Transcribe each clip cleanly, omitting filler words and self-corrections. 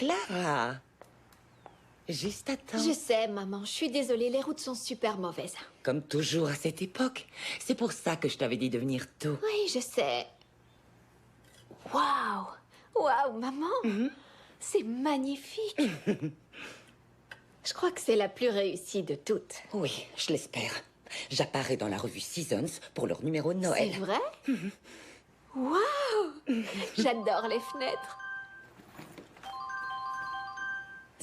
Clara, juste à temps. Je sais, maman. Je suis désolée, les routes sont super mauvaises. Comme toujours à cette époque. C'est pour ça que je t'avais dit de venir tôt. Oui, je sais. Waouh! Waouh, maman! C'est magnifique! Je crois que c'est la plus réussie de toutes. Oui, je l'espère. J'apparais dans la revue Seasons pour leur numéro de Noël. C'est vrai? Waouh! J'adore les fenêtres.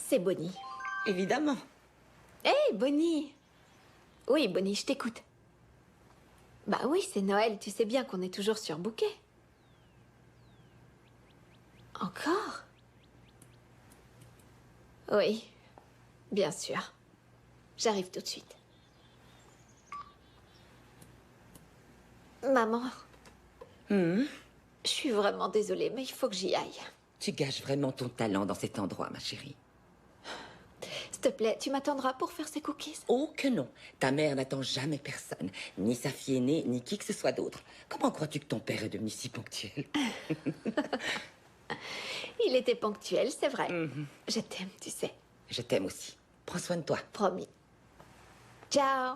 C'est Bonnie. Évidemment. Hé, Bonnie! Oui, Bonnie, je t'écoute. Bah oui, c'est Noël. Tu sais bien qu'on est toujours surbooké. Encore? Oui, bien sûr. J'arrive tout de suite. Maman. Je suis vraiment désolée, mais il faut que j'y aille. Tu gâches vraiment ton talent dans cet endroit, ma chérie. S'il te plaît, tu m'attendras pour faire ces cookies? Oh que non. Ta mère n'attend jamais personne. Ni sa fille aînée, ni qui que ce soit d'autre. Comment crois-tu que ton père est devenu si ponctuel? Il était ponctuel, c'est vrai. Je t'aime, tu sais. Je t'aime aussi. Prends soin de toi. Promis. Ciao.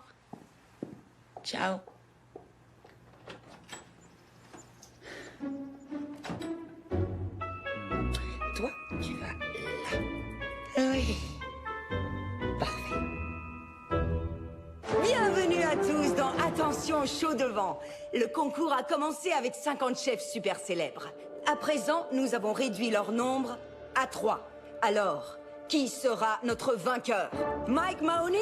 Ciao. Toi, tu vas là. Oui. Parfait. Bienvenue à tous dans Attention chaud devant. Le concours a commencé avec 50 chefs super célèbres. À présent, nous avons réduit leur nombre à 3. Alors, qui sera notre vainqueur? Mike Mahoney?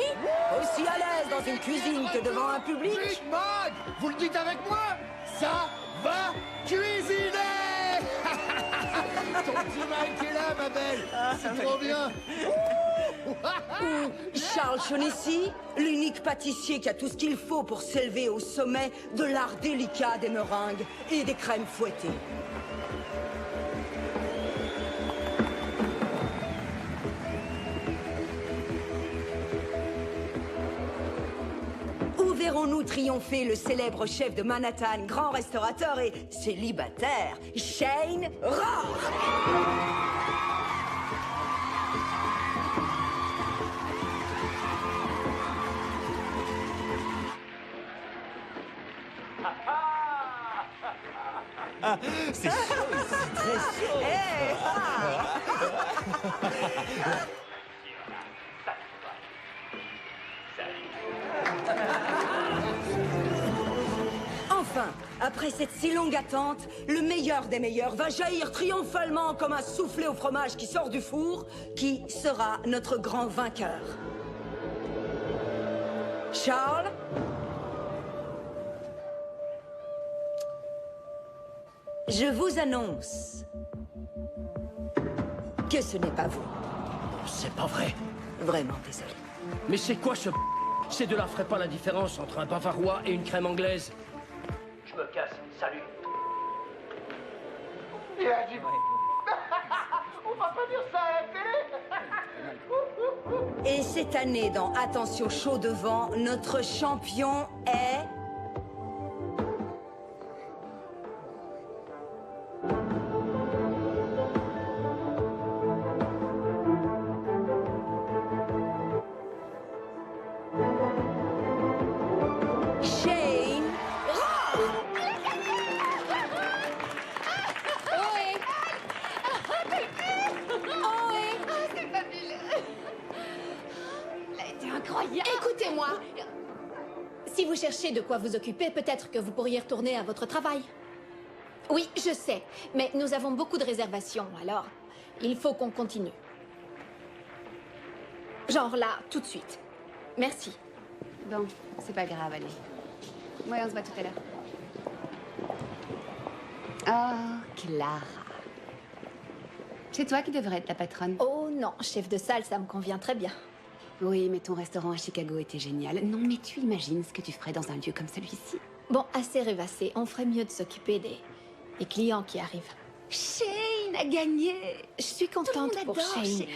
Aussi à l'aise dans une cuisine que devant un public? Big Mag, vous le dites avec moi, ça va cuisiner. Ton petit Mike est là, ma belle. C'est trop bien. Ou Charles Shaughnessy, l'unique pâtissier qui a tout ce qu'il faut pour s'élever au sommet de l'art délicat des meringues et des crèmes fouettées. Où verrons-nous triompher le célèbre chef de Manhattan, grand restaurateur et célibataire, Shane Rock? C'est chaud, c'est très chaud. Enfin, après cette si longue attente, le meilleur des meilleurs va jaillir triomphalement comme un soufflé au fromage qui sort du four. Qui sera notre grand vainqueur? Charles? Je vous annonce que ce n'est pas vous. C'est pas vrai. Vraiment désolé. Mais c'est quoi ce... Ces deux-là feraient pas la différence entre un bavarois et une crème anglaise. Je me casse, salut. Il a dit... On va pas dire ça à la télé. Et cette année, dans Attention chaud devant, notre champion est... Shane Rock. Incroyable! Écoutez-moi! Si vous cherchez de quoi vous occuper, peut-être que vous pourriez retourner à votre travail. Oui, je sais, mais nous avons beaucoup de réservations, alors il faut qu'on continue. Genre là, tout de suite. Merci. Bon, c'est pas grave, allez. Ouais, on se voit tout à l'heure. Oh, Clara. C'est toi qui devrais être la patronne. Oh non, chef de salle, ça me convient très bien. Oui, mais ton restaurant à Chicago était génial. Non, mais tu imagines ce que tu ferais dans un lieu comme celui-ci? Bon, assez rêvassé, on ferait mieux de s'occuper des clients qui arrivent. Shane a gagné. Je suis contente pour Shane.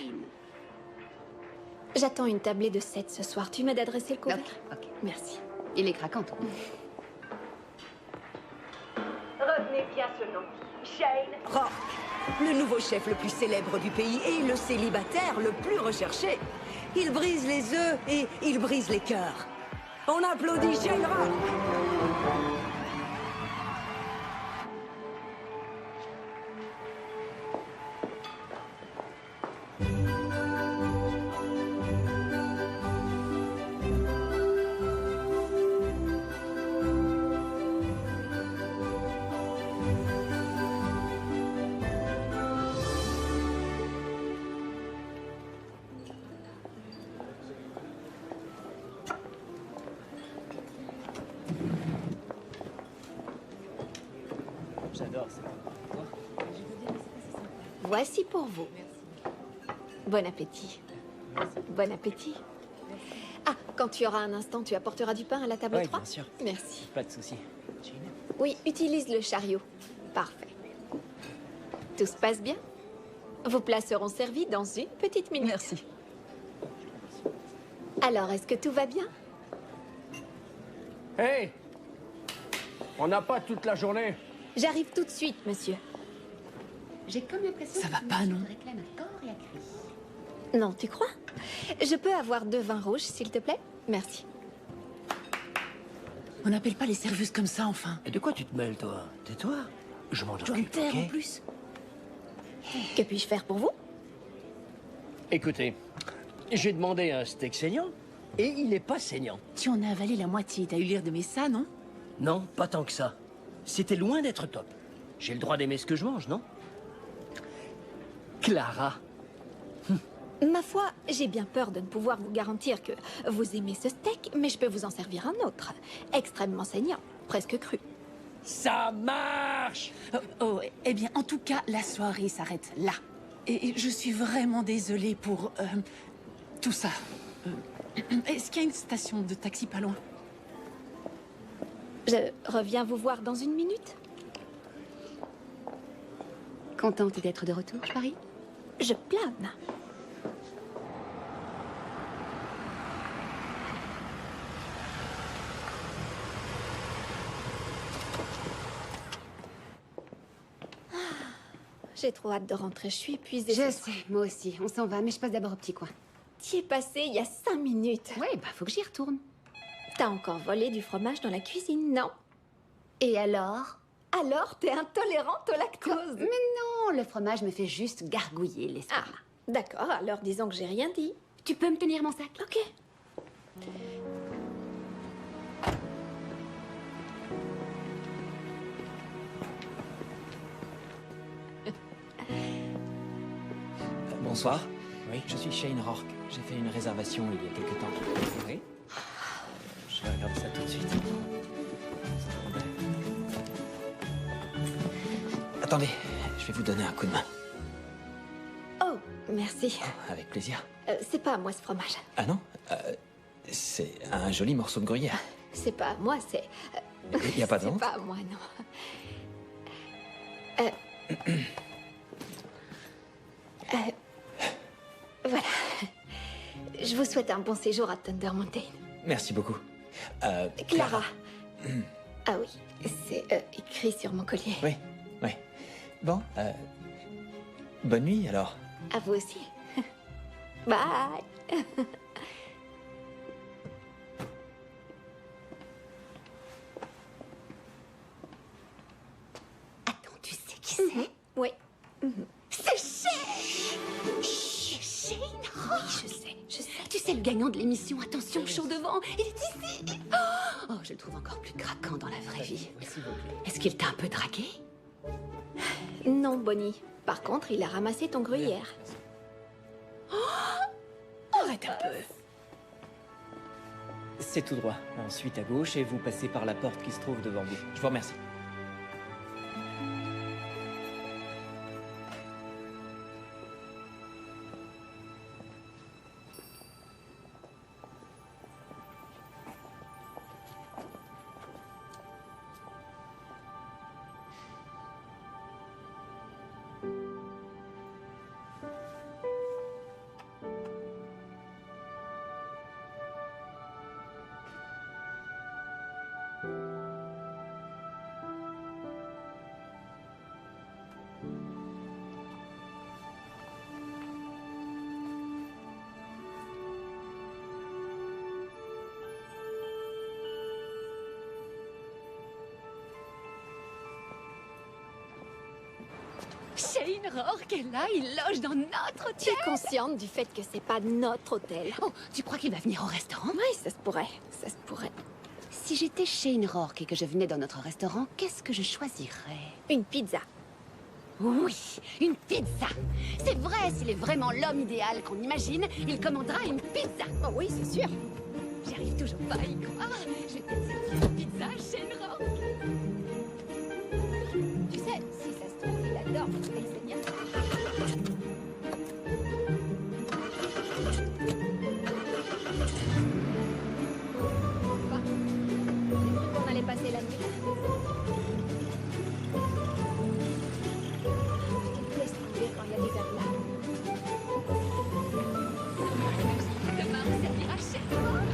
J'attends une tablée de 7 ce soir. Tu m'aides à dresser le couvert? Ok. Merci. Il est craquant, toi. Retenez bien ce nom. Shane Rock, le nouveau chef le plus célèbre du pays et le célibataire le plus recherché. Il brise les œufs et il brise les cœurs. On applaudit Shane Rock. J'adore ça. Voici pour vous. Bon appétit. Bon appétit. Ah, quand tu auras un instant, tu apporteras du pain à la table Oui, 3? bien sûr. Merci. Pas de souci. Oui, utilise le chariot. Parfait. Tout se passe bien? Vos plats seront servis dans une petite minute. Merci. Alors, est-ce que tout va bien? Hey! On n'a pas toute la journée. J'arrive tout de suite, monsieur. J'ai comme l'impression Ça que va tu pas, non? réclames à corps et à cri. Non, tu crois? Je peux avoir 2 vins rouges, s'il te plaît? Merci. On n'appelle pas les serveuses comme ça, enfin. Et de quoi tu te mêles, toi? Tais-toi. Je m'en Tu dois me occupe, taire, ok? en plus. Que puis-je faire pour vous? Écoutez, j'ai demandé un steak saignant et il n'est pas saignant. Tu en as avalé la moitié. T'as eu l'air d'aimer ça, non? Non, pas tant que ça. C'était loin d'être top. J'ai le droit d'aimer ce que je mange, non? Clara. Ma foi, j'ai bien peur de ne pouvoir vous garantir que vous aimez ce steak, mais je peux vous en servir un autre. Extrêmement saignant, presque cru. Ça marche! Eh bien, en tout cas, la soirée s'arrête là. Et je suis vraiment désolée pour tout ça. Est-ce qu'il y a une station de taxi pas loin? Je reviens vous voir dans une minute. Contente d'être de retour, je parie? Je plane. J'ai trop hâte de rentrer, je suis épuisée. Je sais, moi aussi. On s'en va, mais je passe d'abord au petit coin. T'y es passé il y a 5 minutes. Ouais, bah faut que j'y retourne. T'as encore volé du fromage dans la cuisine, non? Et alors? Alors, t'es intolérante au lactose. Mais non, le fromage me fait juste gargouiller Ah, l'estomac. d'accord, alors disons que j'ai rien dit. Tu peux me tenir mon sac? Ok. Bonsoir. Oui. Je suis Shane Rourke. J'ai fait une réservation il y a quelque temps. Oui. Je vais regarder ça tout de suite. Attendez, je vais vous donner un coup de main. Oh, merci. Avec plaisir. C'est pas à moi ce fromage. Ah non c'est un joli morceau de gruyère. C'est pas à moi, c'est... Il n'y a pas de C'est honte. pas à moi, non. Voilà. Je vous souhaite un bon séjour à Thunder Mountain. Merci beaucoup. Clara. Ah oui, c'est écrit sur mon collier. Oui, oui. Bon, bonne nuit alors. À vous aussi. Bye. Attends, tu sais qui c'est? Oui. C'est Shane! Shane Rourke! Oui, je sais, je sais. Tu sais, le gagnant de l'émission Attention, chaud devant, il est ici! Oh, le trouve encore plus craquant dans la vraie vie. Est-ce qu'il t'a un peu dragué? Non, Bonnie. Par contre, il a ramassé ton gruyère. Arrête un peu. C'est tout droit. Ensuite à gauche et vous passez par la porte qui se trouve devant vous. Je vous remercie. Shane Rourke est là, il loge dans notre Tu hôtel. es consciente du fait que c'est pas notre hôtel? Oh, tu crois qu'il va venir au restaurant? Oui, ça se pourrait. Ça se pourrait. Si j'étais Shane Rourke et que je venais dans notre restaurant, qu'est-ce que je choisirais? Une pizza. Oui, une pizza. C'est vrai, s'il est vraiment l'homme idéal qu'on imagine, il commandera une pizza. Oh oui, c'est sûr. J'arrive toujours pas à y croire. Je vais peut-être servir une pizza à Shane Rourke. Tu sais, si ça se trouve, il adore les Seigneurs. Quoi? J'ai cru qu'on allait passer la nuit là. Je déteste conduire quand il y a des verglas. Demain, on servira Shane Rourke.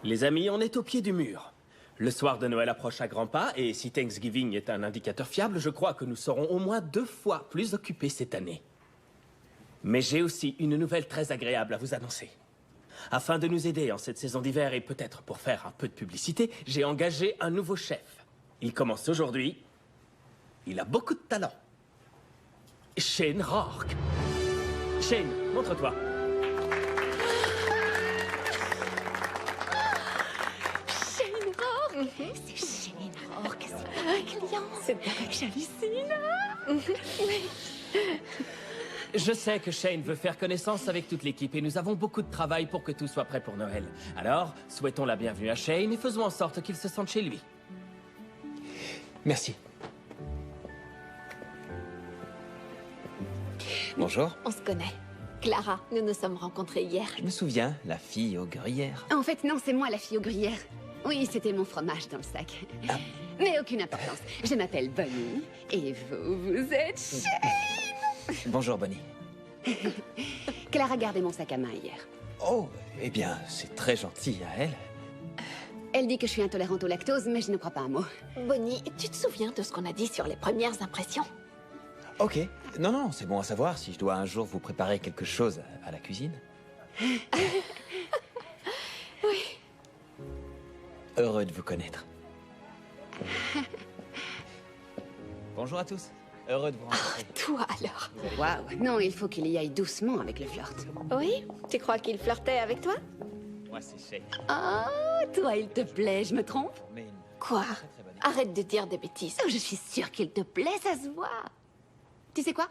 Les amis, on est au pied du mur. Le soir de Noël approche à grands pas, et si Thanksgiving est un indicateur fiable, je crois que nous serons au moins 2 fois plus occupés cette année. Mais j'ai aussi une nouvelle très agréable à vous annoncer. Afin de nous aider en cette saison d'hiver et peut-être pour faire un peu de publicité, j'ai engagé un nouveau chef. Il commence aujourd'hui. Il a beaucoup de talent. Shane Rourke. Shane, montre-toi. Shane Rourke. C'est Shane Rourke, c'est pas un client. C'est dingue. J'hallucine. Je sais que Shane veut faire connaissance avec toute l'équipe et nous avons beaucoup de travail pour que tout soit prêt pour Noël. Alors, souhaitons la bienvenue à Shane et faisons en sorte qu'il se sente chez lui. Merci. Bonjour. On se connaît. Clara, nous nous sommes rencontrés hier. Je me souviens, la fille aux gruyères. En fait, non, c'est moi la fille aux gruyères. Oui, c'était mon fromage dans le sac. Mais aucune importance. Je m'appelle Bonnie. Et vous, vous êtes Shane. Bonjour, Bonnie. Clara a gardé mon sac à main hier. Oh, eh bien, c'est très gentil à elle. Elle dit que je suis intolérante au lactose, mais je ne crois pas un mot. Bonnie, tu te souviens de ce qu'on a dit sur les premières impressions? Ok. Non, non, c'est bon à savoir si je dois un jour vous préparer quelque chose à la cuisine. Oui. Heureux de vous connaître. Bonjour à tous. Heureux de vous rencontrer. Toi alors? Waouh. Non, il faut qu'il y aille doucement avec le flirt. Oui? Tu crois qu'il flirtait avec toi? Moi, c'est Shane. Oh, toi, il te plaît, je me trompe? Mais une Quoi? très très bonne équipe. Arrête de dire des bêtises. Oh, je suis sûre qu'il te plaît, ça se voit. Tu sais quoi?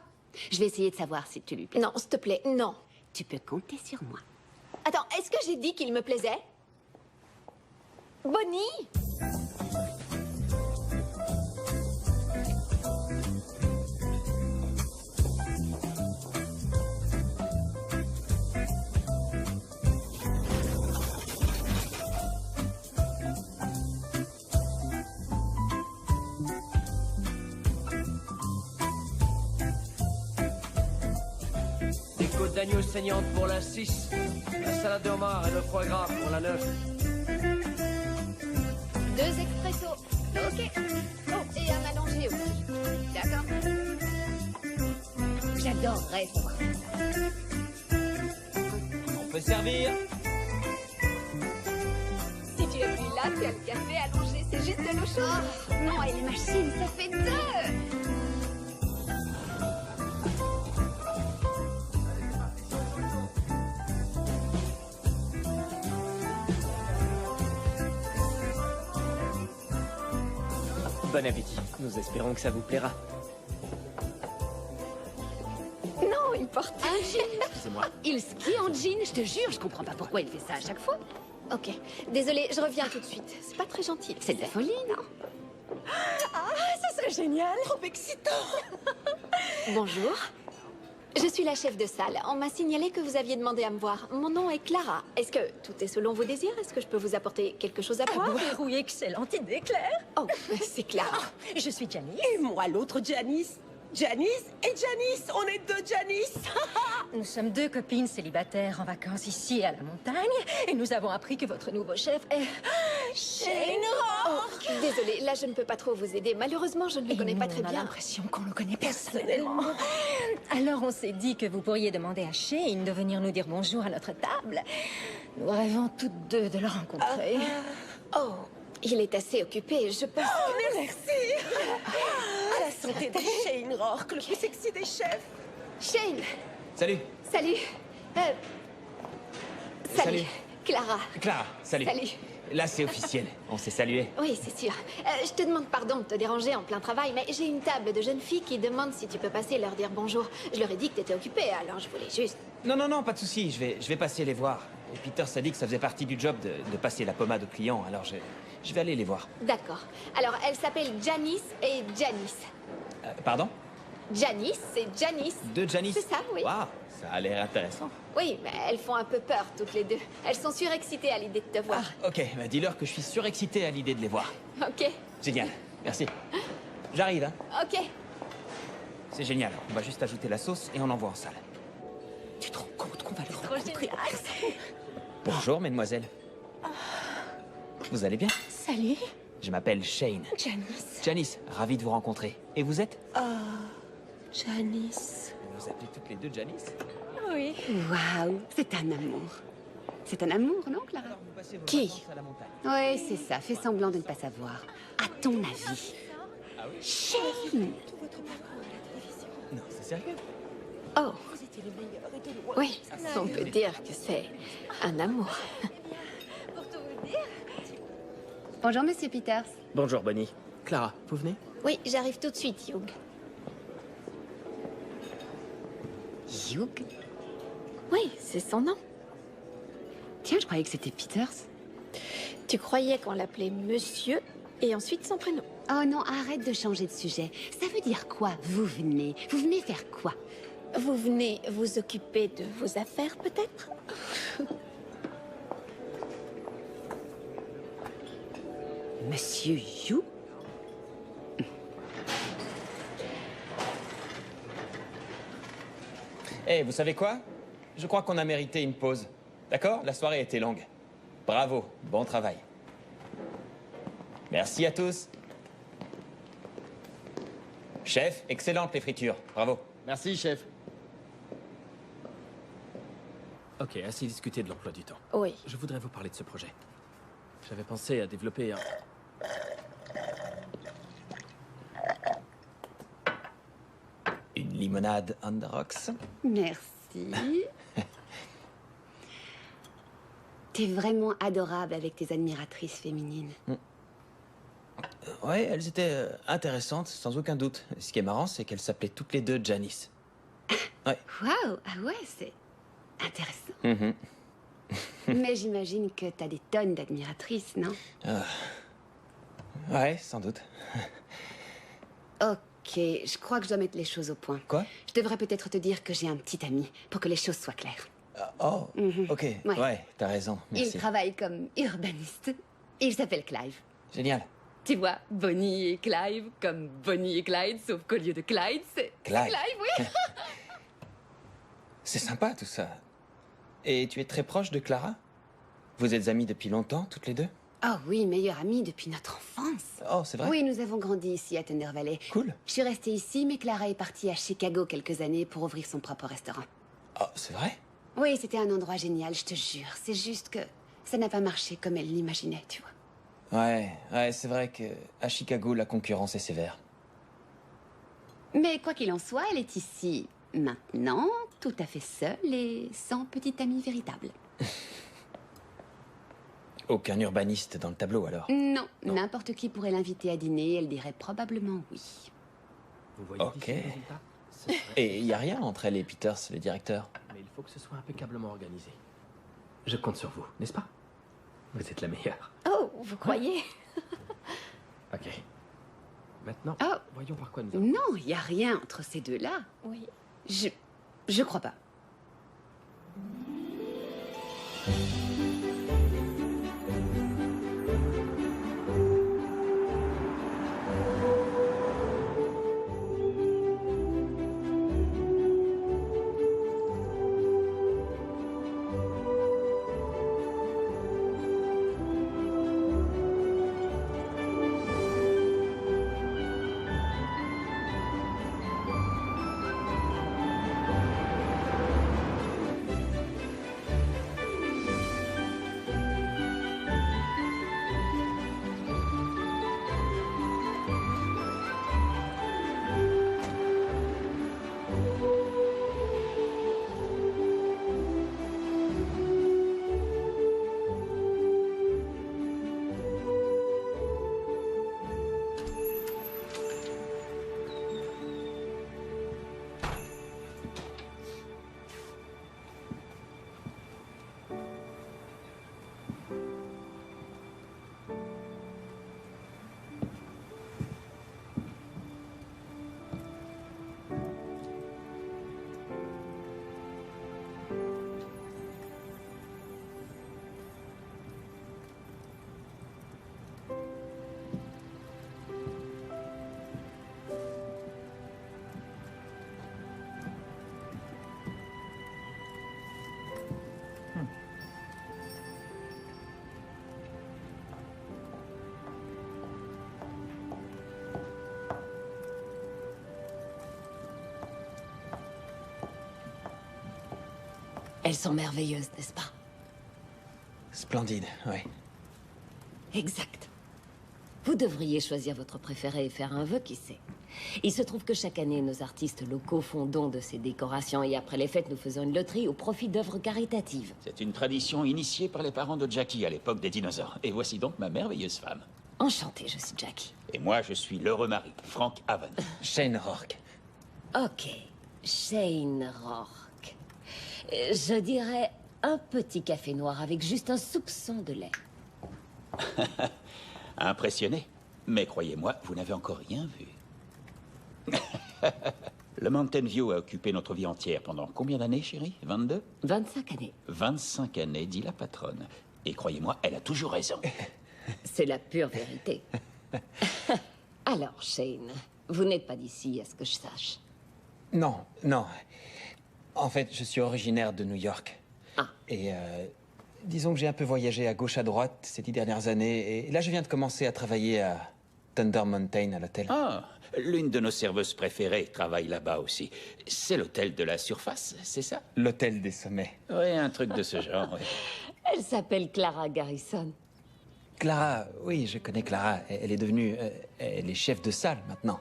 Je vais essayer de savoir si tu lui plais. Non, s'il te plaît, non. Tu peux compter sur moi. Attends, est-ce que j'ai dit qu'il me plaisait? Bonnie? Des côtes d'agneau saignantes pour la 6, la salade de homard et le foie gras pour la 9. 2 expressos. Ok. Oh, et un allongé aussi. D'accord. J'adorerais savoir. On peut servir. Si tu es plus là, tu as le café allongé, c'est juste de l'eau chaude. Non, et les machines, ça fait 2. Bon appétit. Nous espérons que ça vous plaira. Non, il porte... Un jean. Excusez-moi. Il skie en jean, je te jure, je comprends pas pourquoi il fait ça à chaque fois. Ok, désolée, je reviens tout de suite. C'est pas très gentil. C'est de la folie, non? Ça serait génial. Trop excitant. Bonjour. Je suis la chef de salle. On m'a signalé que vous aviez demandé à me voir. Mon nom est Clara. Est-ce que tout est selon vos désirs? Est-ce que je peux vous apporter quelque chose à boire? Oui, excellente idée, Claire. Oh, c'est Clara. Je suis Janice. Et moi, l'autre Janice. Janice et Janice. On est deux Janice. Nous sommes deux copines célibataires en vacances ici à la montagne. Et nous avons appris que votre nouveau chef est... Shane Rourke. Oh, désolée, là je ne peux pas trop vous aider. Malheureusement, je ne le connais pas très On a bien. l'impression qu'on le connaît personnellement. Alors on s'est dit que vous pourriez demander à Shane de venir nous dire bonjour à notre table. Nous rêvons toutes deux de le rencontrer. Oh, il est assez occupé, je pense. Merci. À la santé de Shane Rourke, le plus sexy des chefs. Shane, Salut. salut. Salut. Salut. Clara. Clara, salut. Salut. Là, c'est officiel. On s'est salué. Oui, c'est sûr. Je te demande pardon de te déranger en plein travail, mais j'ai une table de jeunes filles qui demandent si tu peux passer leur dire bonjour. Je leur ai dit que t'étais occupée, alors je voulais juste... Non, non, non, pas de souci. Je vais passer les voir. Et Peter s'est dit que ça faisait partie du job de passer la pommade aux clients, alors je vais aller les voir. D'accord. Alors, elles s'appellent Janice et Janice. Pardon? Janice, c'est Janice. Deux Janice? C'est ça, oui. Waouh, ça a l'air intéressant. Oui, mais elles font un peu peur, toutes les deux. Elles sont surexcitées à l'idée de te voir. Ok, bah dis-leur que je suis surexcité à l'idée de les voir. Ok, Génial, merci. J'arrive, hein. ok. C'est génial. On va juste ajouter la sauce et on envoie en salle. Tu te rends compte qu'on va le rencontrer? Bonjour, mesdemoiselles. Vous allez bien? Salut, Je m'appelle Shane. Janice. Janice, ravi de vous rencontrer. Et vous êtes? Janice. Vous appelez toutes les deux Janice? Oui. Waouh, c'est un amour. C'est un amour, non, Clara? Vous passez vos Qui? vacances à la montagne. Oui, c'est ça. Fais semblant de ne pas savoir. À ton avis. Shane. Non, c'est sérieux? Oh. Oui, on peut dire que c'est un amour. Bonjour, Monsieur Peters. Bonjour, Bonnie. Clara, vous venez? Oui, j'arrive tout de suite, Hugh. Hugh? Oui, c'est son nom. Tiens, je croyais que c'était Peters. Tu croyais qu'on l'appelait Monsieur et ensuite son prénom. Oh non, arrête de changer de sujet. Ça veut dire quoi, vous venez? Vous venez faire quoi? Vous venez vous occuper de vos affaires, peut-être? Monsieur Hugh? Eh, vous savez quoi? Je crois qu'on a mérité une pause. D'accord? La soirée était longue. Bravo, bon travail. Merci à tous. Chef, excellentes les fritures. Bravo. Merci, chef. Ok, assez discuté de l'emploi du temps. Oui. Je voudrais vous parler de ce projet. J'avais pensé à développer un... Une limonade on the rocks. Merci. T'es vraiment adorable avec tes admiratrices féminines. Ouais, elles étaient intéressantes, sans aucun doute. Ce qui est marrant, c'est qu'elles s'appelaient toutes les deux Janice. Ouais. Waouh, ah ouais, c'est intéressant. Mhm. Mais j'imagine que t'as des tonnes d'admiratrices, non? Ouais, sans doute. Ok, je crois que je dois mettre les choses au point. Quoi? Je devrais peut-être te dire que j'ai un petit ami, pour que les choses soient claires. Oh, ok. Ouais. Ouais, t'as raison. Merci. Il travaille comme urbaniste. Il s'appelle Clive. Génial. Tu vois, Bonnie et Clive, comme Bonnie et Clyde, sauf qu'au lieu de Clyde, c'est Clyde. Clive, oui. C'est sympa tout ça. Et tu es très proche de Clara? Vous êtes amies depuis longtemps, toutes les deux? Oh oui, meilleure amie depuis notre enfance. Oh, c'est vrai? Oui, nous avons grandi ici à Thunder Valley. Cool. Je suis restée ici, mais Clara est partie à Chicago quelques années pour ouvrir son propre restaurant. Oh, c'est vrai? Oui, c'était un endroit génial, je te jure. C'est juste que ça n'a pas marché comme elle l'imaginait, tu vois. Ouais, c'est vrai que à Chicago, la concurrence est sévère. Mais quoi qu'il en soit, elle est ici maintenant, tout à fait seule et sans petite amie véritable. Aucun urbaniste dans le tableau, alors? Non, n'importe qui pourrait l'inviter à dîner, elle dirait probablement oui. Vous voyez Ok. d'ici le résultat? Ce serait- Et il y a rien entre elle et Peters, le directeur? Mais il faut que ce soit impeccablement organisé. Je compte sur vous, n'est-ce pas? Vous êtes la meilleure. Oh, vous croyez? Ok. Maintenant, Oh. voyons par quoi nous avons... Non, il y a rien entre ces deux-là. Oui. Je crois pas. Elles sont merveilleuses, n'est-ce pas? Splendide, oui. Exact. Vous devriez choisir votre préféré et faire un vœu, qui sait. Il se trouve que chaque année, nos artistes locaux font don de ces décorations et après les fêtes, nous faisons une loterie au profit d'œuvres caritatives. C'est une tradition initiée par les parents de Jackie à l'époque des dinosaures. Et voici donc ma merveilleuse femme. Enchantée, je suis Jackie. Et moi, je suis l'heureux mari, Frank Haven. Shane Rourke. Ok, Shane Rourke. Je dirais un petit café noir avec juste un soupçon de lait. Impressionné. Mais croyez-moi, vous n'avez encore rien vu. Le Mountain View a occupé notre vie entière pendant combien d'années, chérie? 22? 25 années. 25 années, dit la patronne. Et croyez-moi, elle a toujours raison. C'est la pure vérité. Alors, Shane, vous n'êtes pas d'ici, à ce que je sache. Non, non. En fait, je suis originaire de New York. Ah. Et disons que j'ai un peu voyagé à gauche à droite ces 10 dernières années. Et là, je viens de commencer à travailler à Thunder Mountain, à l'hôtel. Ah, l'une de nos serveuses préférées travaille là-bas aussi. C'est l'hôtel de la surface, c'est ça? L'hôtel des sommets. Oui, un truc de ce genre, oui. Elle s'appelle Clara Garrison. Clara, oui, je connais Clara. Elle est devenue... elle est chef de salle maintenant.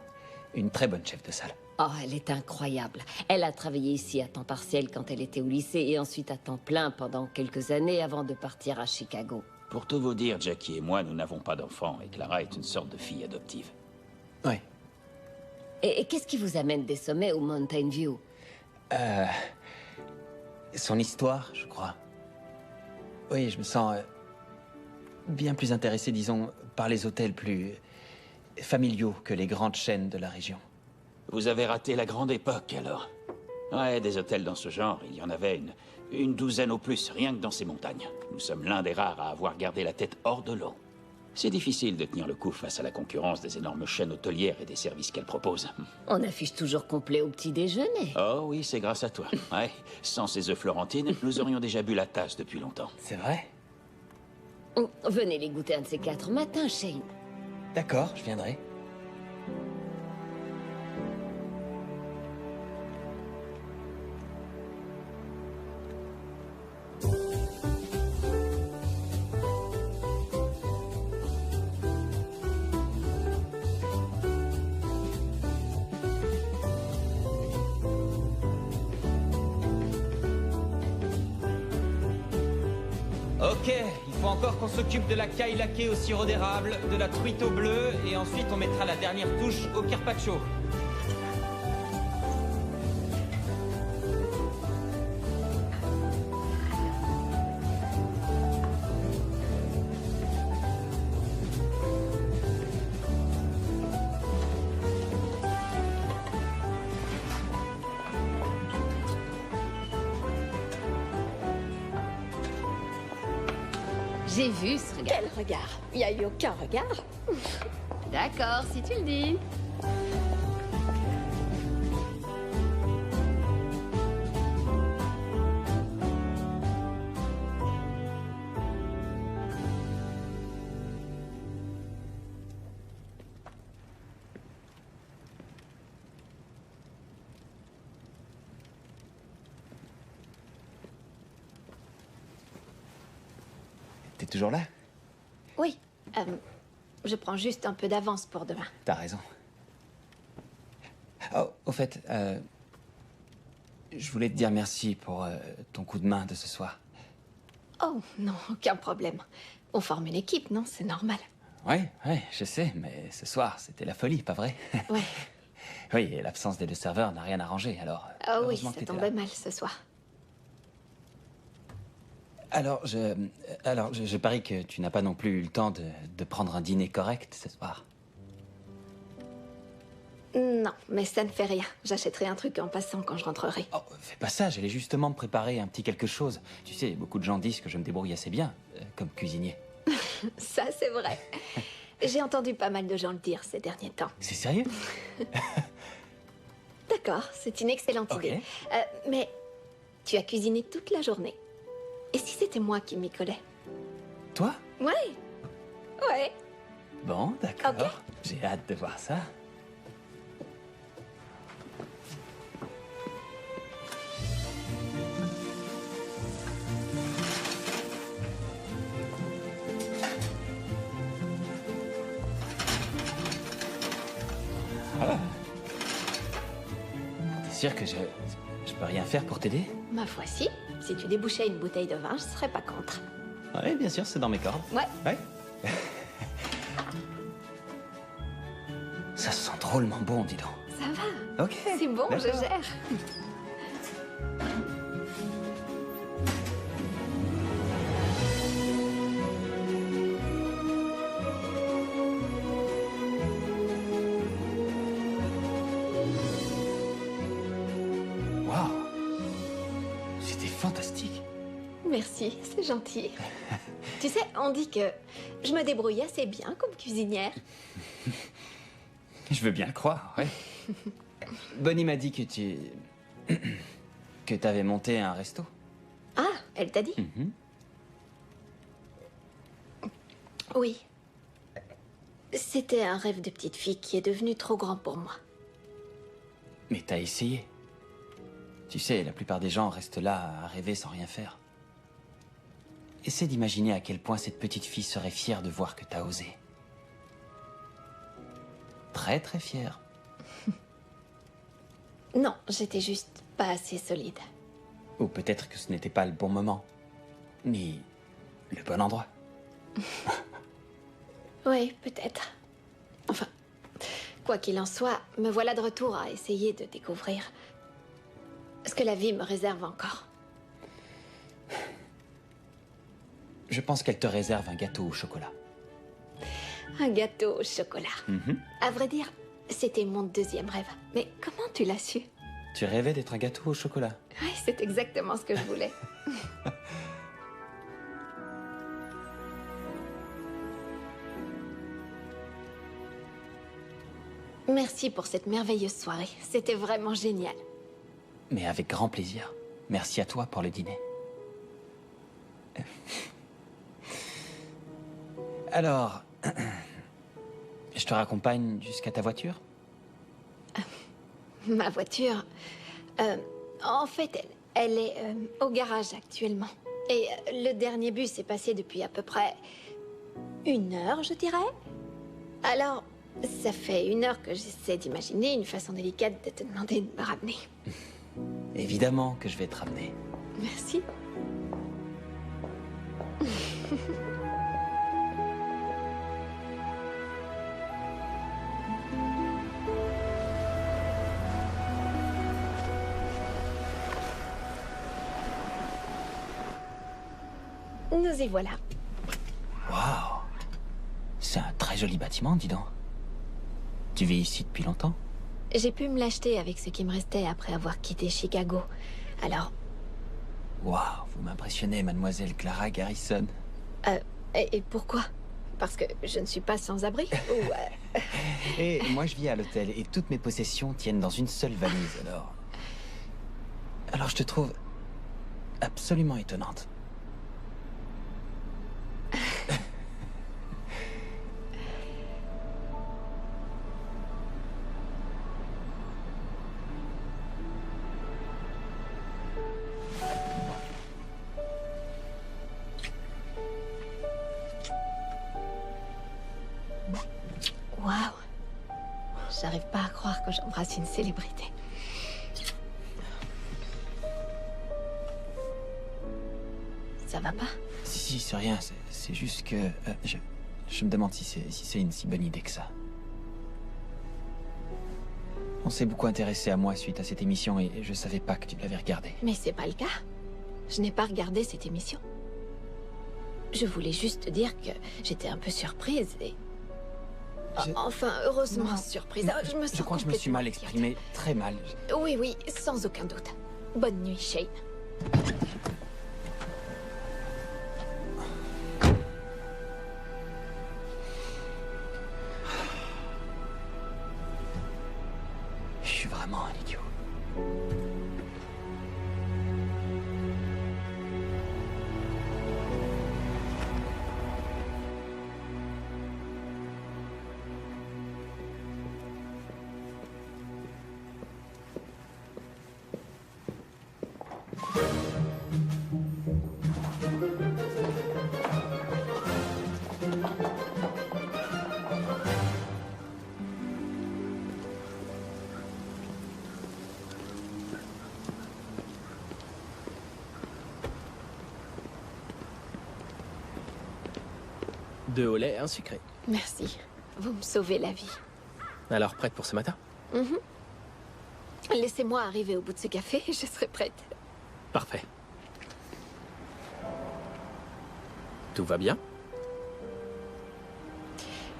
Une très bonne chef de salle. Oh, elle est incroyable. Elle a travaillé ici à temps partiel quand elle était au lycée et ensuite à temps plein pendant quelques années avant de partir à Chicago. Pour tout vous dire, Jackie et moi, nous n'avons pas d'enfants et Clara est une sorte de fille adoptive. Oui. Et qu'est-ce qui vous amène des sommets au Mountain View? Son histoire, je crois. Oui, je me sens bien plus intéressé, disons, par les hôtels plus familiaux que les grandes chaînes de la région. Vous avez raté la grande époque, alors. Ouais, des hôtels dans ce genre, il y en avait une douzaine au plus, rien que dans ces montagnes. Nous sommes l'un des rares à avoir gardé la tête hors de l'eau. C'est difficile de tenir le coup face à la concurrence des énormes chaînes hôtelières et des services qu'elles proposent. On affiche toujours complet au petit déjeuner. Oh oui, c'est grâce à toi. Ouais, sans ces œufs florentines, nous aurions déjà bu la tasse depuis longtemps. C'est vrai? Venez les goûter un de ces 4 matins, Shane. D'accord, je viendrai. Ok, il faut encore qu'on s'occupe de la caille laquée au sirop d'érable, de la truite au bleu, et ensuite on mettra la dernière touche au carpaccio. J'ai vu ce regard. Quel regard? Il n'y a eu aucun regard. D'accord, si tu le dis. T'es toujours là? Oui. Je prends juste un peu d'avance pour demain. T'as raison. Oh, au fait, je voulais te dire merci pour ton coup de main de ce soir. Oh, non, aucun problème. On forme une équipe, non? C'est normal. Ouais, je sais, mais ce soir, c'était la folie, pas vrai? Ouais. Oui, et l'absence des deux serveurs n'a rien arrangé, alors... Ah oui, heureusement que ça t'étais tombait là. mal ce soir. Alors, je parie que tu n'as pas non plus eu le temps de prendre un dîner correct ce soir. Non, mais ça ne fait rien. J'achèterai un truc en passant quand je rentrerai. Oh, fais pas ça, j'allais justement me préparer un petit quelque chose. Tu sais, beaucoup de gens disent que je me débrouille assez bien, comme cuisinier. Ça, c'est vrai. J'ai entendu pas mal de gens le dire ces derniers temps. C'est sérieux? D'accord, c'est une excellente idée. Mais tu as cuisiné toute la journée. Et si c'était moi qui m'y collais? Toi? Ouais. Ouais. Bon, d'accord. Ok. J'ai hâte de voir ça. Ah. T'es sûr que je peux rien faire pour t'aider? Ma foi, si. Si tu débouchais une bouteille de vin, je serais pas contre. Oui, bien sûr, c'est dans mes cordes. Ouais. Ouais. Ça sent drôlement bon, dis donc. Ça va. Ok. C'est bon, je d'accord. gère. Waouh. C'était fantastique. Merci, c'est gentil. Tu sais, on dit que je me débrouille assez bien comme cuisinière. Je veux bien le croire, ouais. Bonnie m'a dit que que t'avais monté un resto. Ah, elle t'a dit? Mhm. Oui. C'était un rêve de petite fille qui est devenu trop grand pour moi. Mais t'as essayé. Tu sais, la plupart des gens restent là à rêver sans rien faire. Essaie d'imaginer à quel point cette petite fille serait fière de voir que t'as osé. Très très fière. Non, j'étais juste pas assez solide. Ou peut-être que ce n'était pas le bon moment, ni le bon endroit. Oui, peut-être. Enfin, quoi qu'il en soit, me voilà de retour à essayer de découvrir ce que la vie me réserve encore. Je pense qu'elle te réserve un gâteau au chocolat. Un gâteau au chocolat. Mhm. À vrai dire, c'était mon deuxième rêve. Mais comment tu l'as su? Tu rêvais d'être un gâteau au chocolat. Oui, c'est exactement ce que je voulais. Merci pour cette merveilleuse soirée. C'était vraiment génial. Mais avec grand plaisir. Merci à toi pour le dîner. Alors, je te raccompagne jusqu'à ta voiture? Ma voiture... en fait, elle est au garage actuellement. Et le dernier bus est passé depuis à peu près 1 heure, je dirais. Alors, ça fait 1 heure que j'essaie d'imaginer une façon délicate de te demander de me ramener. Évidemment que je vais te ramener. Merci. Nous y voilà. Waouh! C'est un très joli bâtiment, dis donc. Tu vis ici depuis longtemps? J'ai pu me l'acheter avec ce qui me restait après avoir quitté Chicago. Alors... Waouh, vous m'impressionnez, mademoiselle Clara Garrison. Et pourquoi? Parce que je ne suis pas sans abri ou, Et moi, je vis à l'hôtel et toutes mes possessions tiennent dans une seule valise, alors... Alors, je te trouve absolument étonnante. Waouh. J'arrive pas à croire que j'embrasse une célébrité. Ça va pas? Si, c'est rien, c'est juste que... je me demande si c'est une si bonne idée que ça. On s'est beaucoup intéressé à moi suite à cette émission et je savais pas que tu l'avais regardée. Mais c'est pas le cas. Je n'ai pas regardé cette émission. Je voulais juste te dire que j'étais un peu surprise et... Enfin, heureusement surprise. Je me sens Je crois que je me suis mal complètement exprimé, très mal. Oui, oui, sans aucun doute. Bonne nuit, Shane. Je suis vraiment un idiot. Deux au lait et un sucré. Merci. Vous me sauvez la vie. Alors, prête pour ce matin? Laissez-moi arriver au bout de ce café et je serai prête. Parfait. Tout va bien?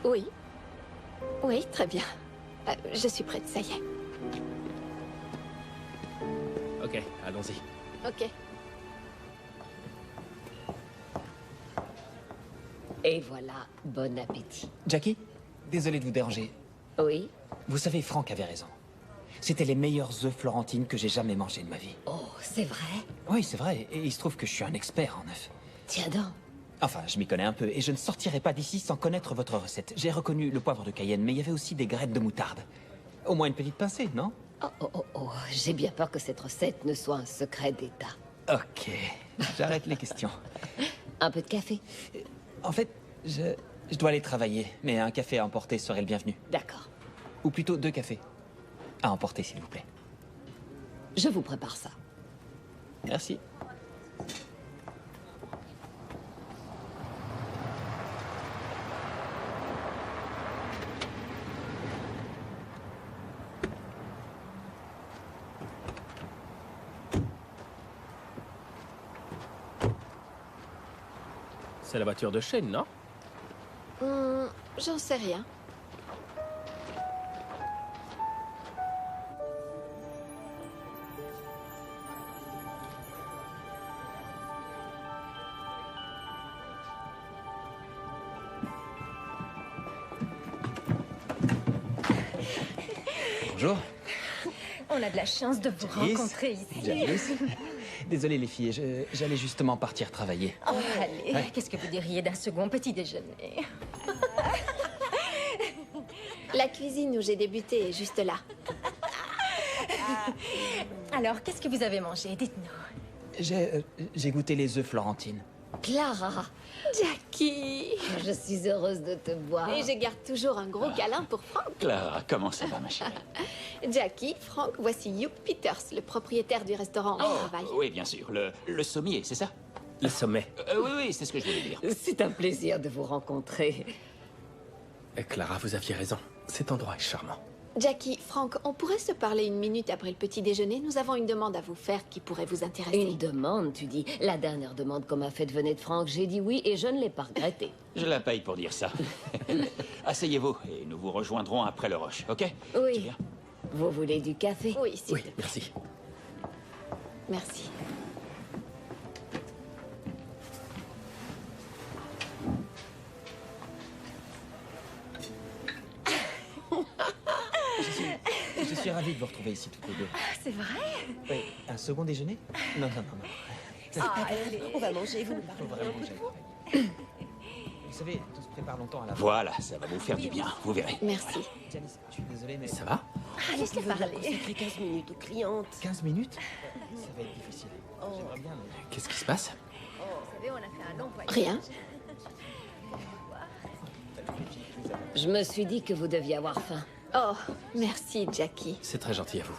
Oui. Oui, très bien. Je suis prête, ça y est. Ok, allons-y. Ok. Et voilà, bon appétit. Jackie, désolé de vous déranger. Oui? Vous savez, Franck avait raison. C'était les meilleurs œufs florentines que j'ai jamais mangés de ma vie. Oh, c'est vrai? Oui, c'est vrai, et il se trouve que je suis un expert en œufs. Tiens donc. Enfin, je m'y connais un peu, et je ne sortirai pas d'ici sans connaître votre recette. J'ai reconnu le poivre de Cayenne, mais il y avait aussi des graines de moutarde. Au moins une petite pincée, non? Oh, j'ai bien peur que cette recette ne soit un secret d'État. Ok, j'arrête les questions. Un peu de café? En fait, je dois aller travailler, mais un café à emporter serait le bienvenu. D'accord. Ou plutôt 2 cafés. À emporter, s'il vous plaît. Je vous prépare ça. Merci. C'est la voiture de Shane, non? J'en sais rien. Bonjour. On a de la chance de vous rencontrer ici. Janice. Désolé les filles, j'allais justement partir travailler. Oh, allez, Ouais. qu'est-ce que vous diriez d'un second petit déjeuner? La cuisine où j'ai débuté est juste là. Alors, qu'est-ce que vous avez mangé? Dites-nous. J'ai goûté les œufs florentines. Clara, Jackie. je suis heureuse de te voir. Et je garde toujours un gros câlin pour Franck. Clara, comment ça va, ma chérie? Jackie, Franck, voici Hugh Peters, le propriétaire du restaurant où on travaille. Oui, bien sûr. Le sommier, c'est ça? Le sommet. Oui, c'est ce que je voulais dire. C'est un plaisir de vous rencontrer. Clara, vous aviez raison. Cet endroit est charmant. Jackie, Frank, on pourrait se parler une minute après le petit déjeuner? Nous avons une demande à vous faire qui pourrait vous intéresser. Une demande, tu dis? La dernière demande qu'on m'a faite venait de Frank. J'ai dit oui et je ne l'ai pas regretté. Je la paye pour dire ça. Asseyez-vous et nous vous rejoindrons après le rush, ok? Oui. Tu viens? Vous voulez du café? Oui, s'il Oui, te plaît. merci. Merci. Je suis ravi de vous retrouver ici toutes les deux. C'est vrai? Oui, un second déjeuner? Non. On va manger, vous nous Faut vraiment que j'aille travailler. Vous savez, tout se prépare longtemps à la Voilà, ça va vous faire du bien, vous verrez. Merci. Janice, je suis désolé, mais... Ça va? Laisse-le parler. consacrer 15 minutes aux clientes. 15 minutes? Ça va être difficile. J'aimerais bien, mais... Qu'est-ce qui se passe? Rien. Je me suis dit que vous deviez avoir faim. Oh, merci, Jackie. C'est très gentil à vous.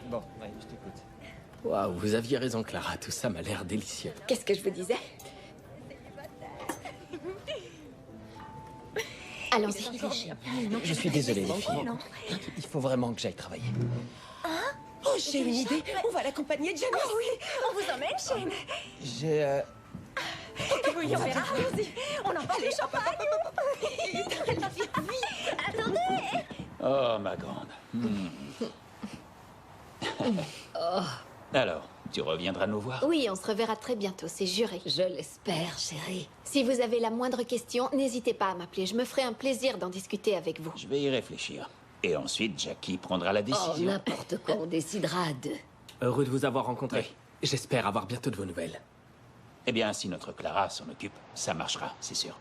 Bon, ouais, je t'écoute. Waouh, vous aviez raison, Clara. Tout ça m'a l'air délicieux. Qu'est-ce que je vous disais? Allons-y. Je suis désolé, les filles. Il faut vraiment que j'aille travailler. Oh, j'ai une idée. On va l'accompagner, Janice. Oh oui, on vous emmène, Shane. J'ai... Ok, oui, on verra. Allons-y. On en parle, les champagne. Attendez. Oh, ma grande. Alors, tu reviendras nous voir? Oui, on se reverra très bientôt, c'est juré. Je l'espère, chérie. Si vous avez la moindre question, n'hésitez pas à m'appeler. Je me ferai un plaisir d'en discuter avec vous. Je vais y réfléchir. Et ensuite, Jackie prendra la Oh, décision. n'importe quoi, on décidera à deux. Heureux de vous avoir rencontré. J'espère avoir bientôt de vos nouvelles. Eh bien, si notre Clara s'en occupe, ça marchera, c'est sûr.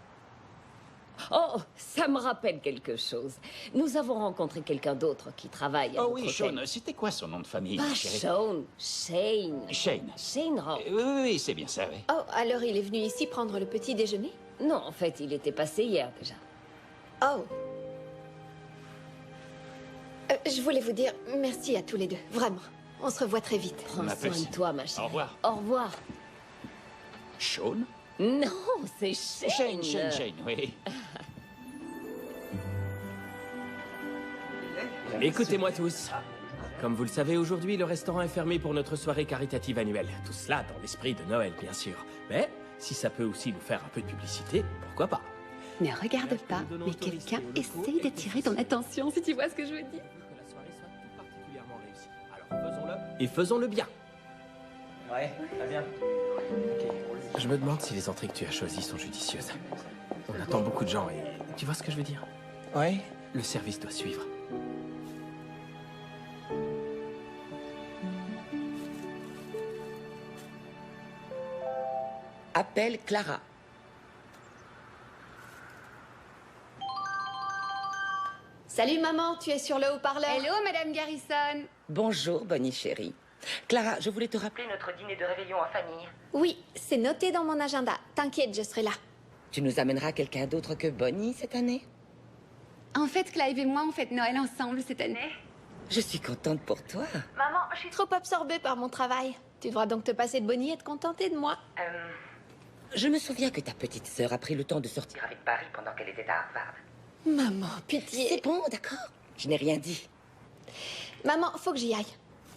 Oh, ça me rappelle quelque chose. Nous avons rencontré quelqu'un d'autre qui travaille à Oh notre oui, hôtel. Sean, c'était quoi son nom de famille, Pas ma chérie? Sean, Shane. Shane. Shane Rowe. Oui, c'est bien ça, oui. Oh, alors il est venu ici prendre le petit déjeuner? Non, en fait, il était passé hier déjà. Oh. Je voulais vous dire merci à tous les deux, vraiment. On se revoit très vite. Prends Ma soin petite. de toi, ma chérie. Au revoir. Au revoir. Sean? Non, c'est Shane. Shane, oui. Écoutez-moi tous. Comme vous le savez, aujourd'hui, le restaurant est fermé pour notre soirée caritative annuelle. Tout cela dans l'esprit de Noël, bien sûr. Mais si ça peut aussi nous faire un peu de publicité, pourquoi pas? Ne regarde pas, mais quelqu'un essaye d'attirer ton attention, si tu vois ce que je veux dire. Que la soirée soit tout particulièrement réussie. Alors faisons-le. Et faisons-le bien. Ouais, très bien. Je me demande si les entrées que tu as choisies sont judicieuses. On attend beaucoup de gens et... Tu vois ce que je veux dire? Ouais. Le service doit suivre. Appelle Clara. Salut maman, tu es sur le haut-parleur? Hello, Madame Garrison. Bonjour, Bonnie chérie. Clara, je voulais te rappeler notre dîner de réveillon en famille. Oui, c'est noté dans mon agenda. T'inquiète, je serai là. Tu nous amèneras quelqu'un d'autre que Bonnie cette année? En fait, Clive et moi, on fête Noël ensemble cette année. Je suis contente pour toi. Maman, je suis trop absorbée par mon travail. Tu devras donc te passer de Bonnie et te contenter de moi. Je me souviens que ta petite sœur a pris le temps de sortir avec Paris pendant qu'elle était à Harvard. Maman, pitié. C'est bon, d'accord. Je n'ai rien dit. Maman, faut que j'y aille.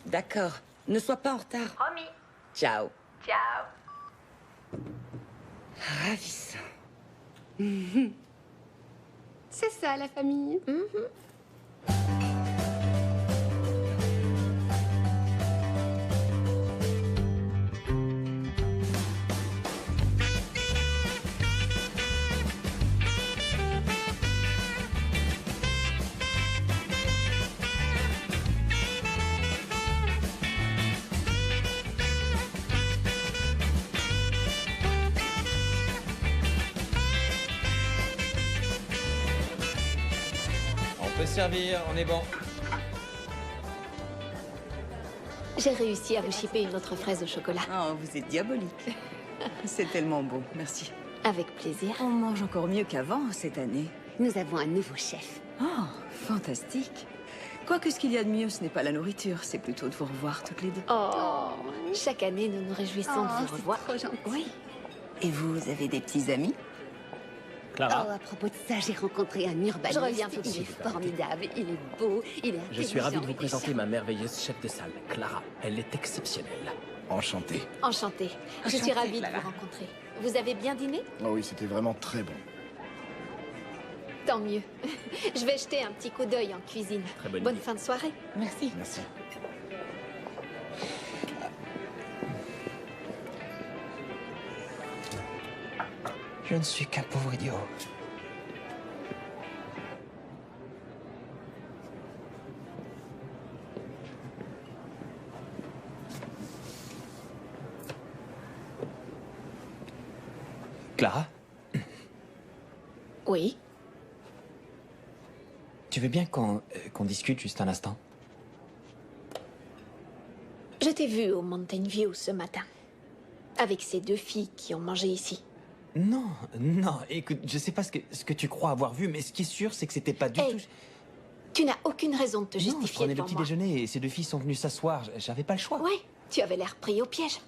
D'accord. Ne sois pas en retard. Promis. Ciao. Ciao. Ravissant. C'est ça, la famille. On peut servir, on est bon. J'ai réussi à vous chipper une autre fraise au chocolat. Oh, vous êtes diabolique. C'est tellement beau, merci. Avec plaisir. On mange encore mieux qu'avant cette année. Nous avons un nouveau chef. Oh, fantastique. Quoique ce qu'il y a de mieux, ce n'est pas la nourriture, c'est plutôt de vous revoir toutes les deux. Oh, chaque année, nous nous réjouissons de vous revoir. Trop gentil. Oui. Et vous avez des petits amis? Clara, Oh, à propos de ça, j'ai rencontré un urbaniste. Je reviens tout de Il est suite. formidable, il est beau, il est je suis ravi de intelligent, vous il est présenter charmant. ma merveilleuse chef de salle, Clara. Elle est exceptionnelle. Enchanté. Enchantée. Je suis Enchantée, ravie de Clara. vous rencontrer. Vous avez bien dîné? Oh oui, c'était vraiment très bon. Tant mieux. Je vais jeter un petit coup d'œil en cuisine. Très bonne Bonne idée. fin de soirée. Merci. Merci. Je ne suis qu'un pauvre idiot. Clara, Oui. tu veux bien qu'on discute juste un instant? Je t'ai vu au Mountain View ce matin. Avec ces deux filles qui ont mangé ici. Non, non, écoute, je sais pas ce que tu crois avoir vu, mais ce qui est sûr, c'est que c'était pas du Hey, tout... Tu n'as aucune raison de te Non, je justifier prenais le devant petit moi. déjeuner et ces deux filles sont venues s'asseoir, j'avais pas le choix. Ouais, tu avais l'air pris au piège.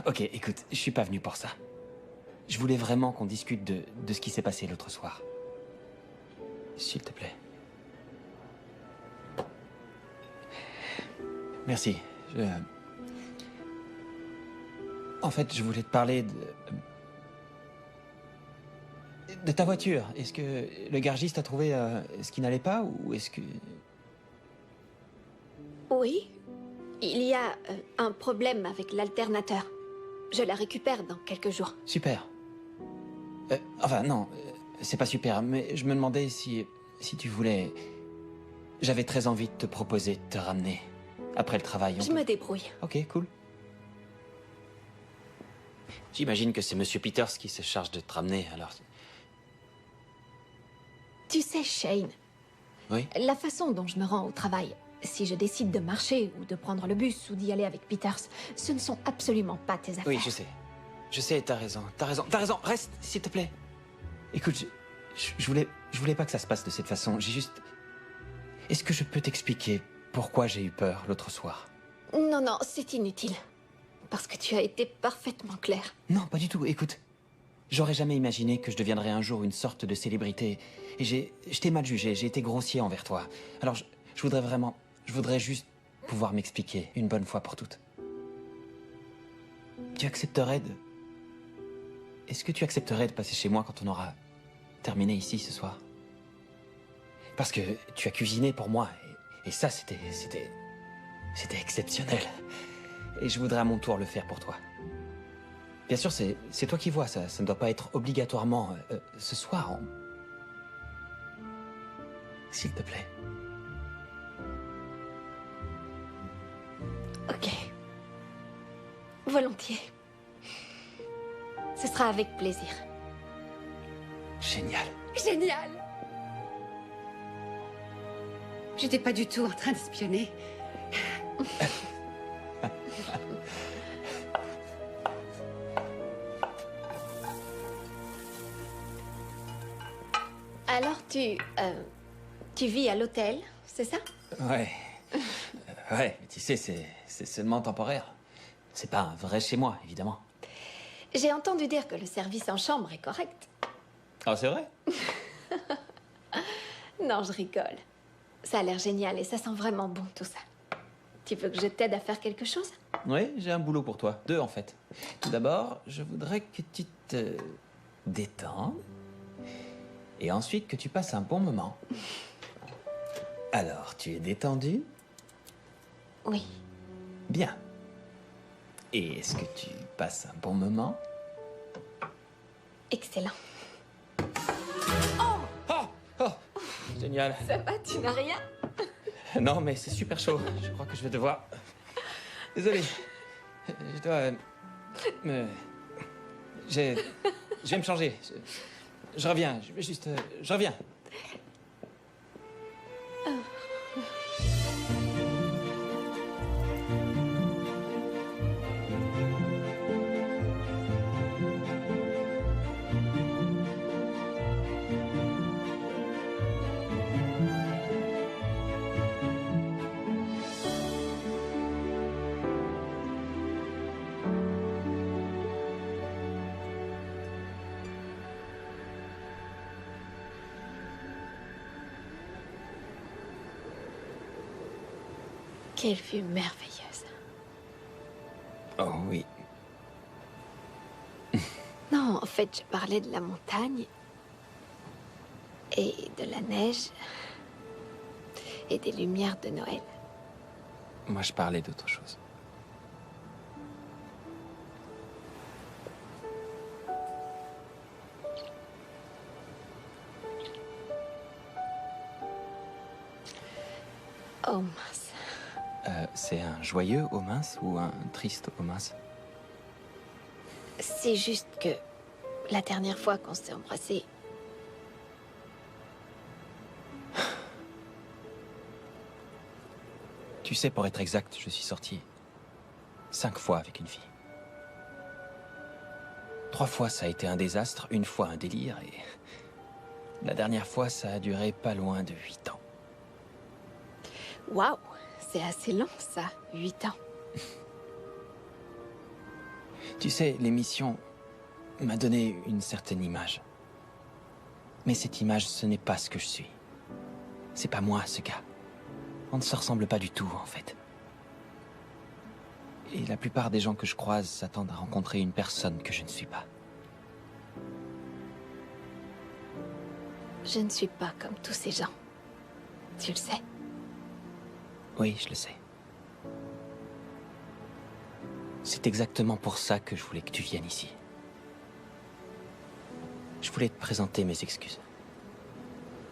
Ok, écoute, je suis pas venu pour ça. Je voulais vraiment qu'on discute de ce qui s'est passé l'autre soir. S'il te plaît. Merci. En fait, je voulais te parler de ta voiture. Est-ce que le garagiste a trouvé ce qui n'allait pas ou est-ce que... Oui. Il y a un problème avec l'alternateur. Je la récupère dans quelques jours. Super. Enfin, non, c'est pas super, mais je me demandais si tu voulais... J'avais très envie de te proposer de te ramener. Après le travail, Je me débrouille. Ok, cool. J'imagine que c'est Monsieur Peters qui se charge de te ramener, alors... Tu sais, Shane, Oui? la façon dont je me rends au travail, si je décide de marcher ou de prendre le bus ou d'y aller avec Peters, ce ne sont absolument pas tes affaires. Oui, je sais. Je sais, t'as raison. Reste, s'il te plaît. Écoute, je voulais pas que ça se passe de cette façon. J'ai juste... Est-ce que je peux t'expliquer pourquoi j'ai eu peur l'autre soir? Non, non, c'est inutile. Parce que tu as été parfaitement clair. Non, pas du tout. Écoute, j'aurais jamais imaginé que je deviendrais un jour une sorte de célébrité. Et je t'ai mal jugé, j'ai été grossier envers toi. Alors, je voudrais juste pouvoir m'expliquer une bonne fois pour toutes. Tu accepterais de... Est-ce que tu accepterais de passer chez moi quand on aura terminé ici ce soir? Parce que tu as cuisiné pour moi, et ça, c'était exceptionnel. Et je voudrais à mon tour le faire pour toi. Bien sûr, c'est toi qui vois, ça ne doit pas être obligatoirement ce soir. S'il te plaît. Ok. Volontiers. Ce sera avec plaisir. Génial. Génial! J'étais pas du tout en train d'espionner. Alors, tu vis à l'hôtel, c'est ça? Ouais. Ouais, mais tu sais, c'est seulement temporaire. C'est pas un vrai chez moi, évidemment. J'ai entendu dire que le service en chambre est correct. Oh, c'est vrai? Non, je rigole. Ça a l'air génial et ça sent vraiment bon tout ça. Tu veux que je t'aide à faire quelque chose? Oui, j'ai un boulot pour toi. 2, en fait. Tout d'abord, je voudrais que tu te détendes. Et ensuite, que tu passes un bon moment. Alors, tu es détendu? Oui. Bien. Et est-ce que tu passes un bon moment? Excellent. Oh, génial. Ça va, tu n'as rien? Non, mais c'est super chaud. Je crois que je vais devoir... Désolé. Je dois... Je vais me changer. Je reviens. Je vais juste... Je reviens. Quelle vue merveilleuse. Oh oui. Non, en fait, je parlais de la montagne. Et de la neige. Et des lumières de Noël. Moi, je parlais d'autre chose. Oh mince. C'est un joyeux au mince ou un triste au mince? C'est juste que la dernière fois qu'on s'est embrassés, Tu sais, pour être exact, je suis sorti 5 fois avec une fille. 3 fois, ça a été un désastre, 1 fois un délire, et la dernière fois, ça a duré pas loin de 8 ans. waouh, c'est assez long ça, 8 ans. Tu sais, l'émission m'a donné une certaine image. Mais cette image, ce n'est pas ce que je suis. C'est pas moi, ce gars. On ne se ressemble pas du tout, en fait. Et la plupart des gens que je croise s'attendent à rencontrer une personne que je ne suis pas. Je ne suis pas comme tous ces gens. Tu le sais. Oui, je le sais. C'est exactement pour ça que je voulais que tu viennes ici. Je voulais te présenter mes excuses.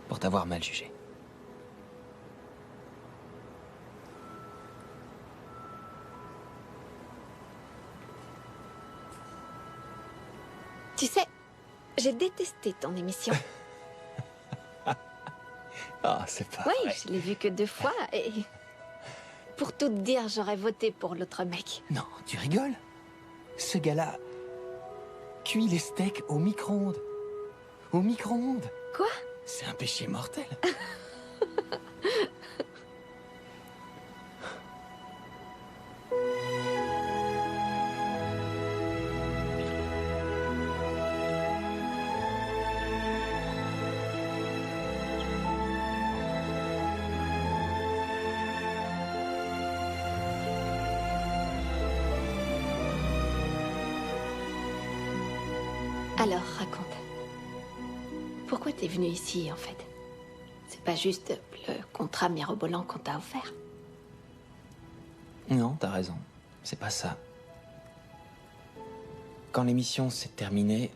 Pour t'avoir mal jugé. Tu sais, j'ai détesté ton émission. Ah, c'est pas Oui, vrai. je l'ai vue que 2 fois et... Pour tout te dire, j'aurais voté pour l'autre mec. Non, tu rigoles? Ce gars-là cuit les steaks au micro-ondes. Au micro-ondes. Quoi? C'est un péché mortel. Alors, raconte. Pourquoi t'es venu ici, en fait? C'est pas juste le contrat mirobolant qu'on t'a offert. Non, t'as raison. C'est pas ça. Quand l'émission s'est terminée,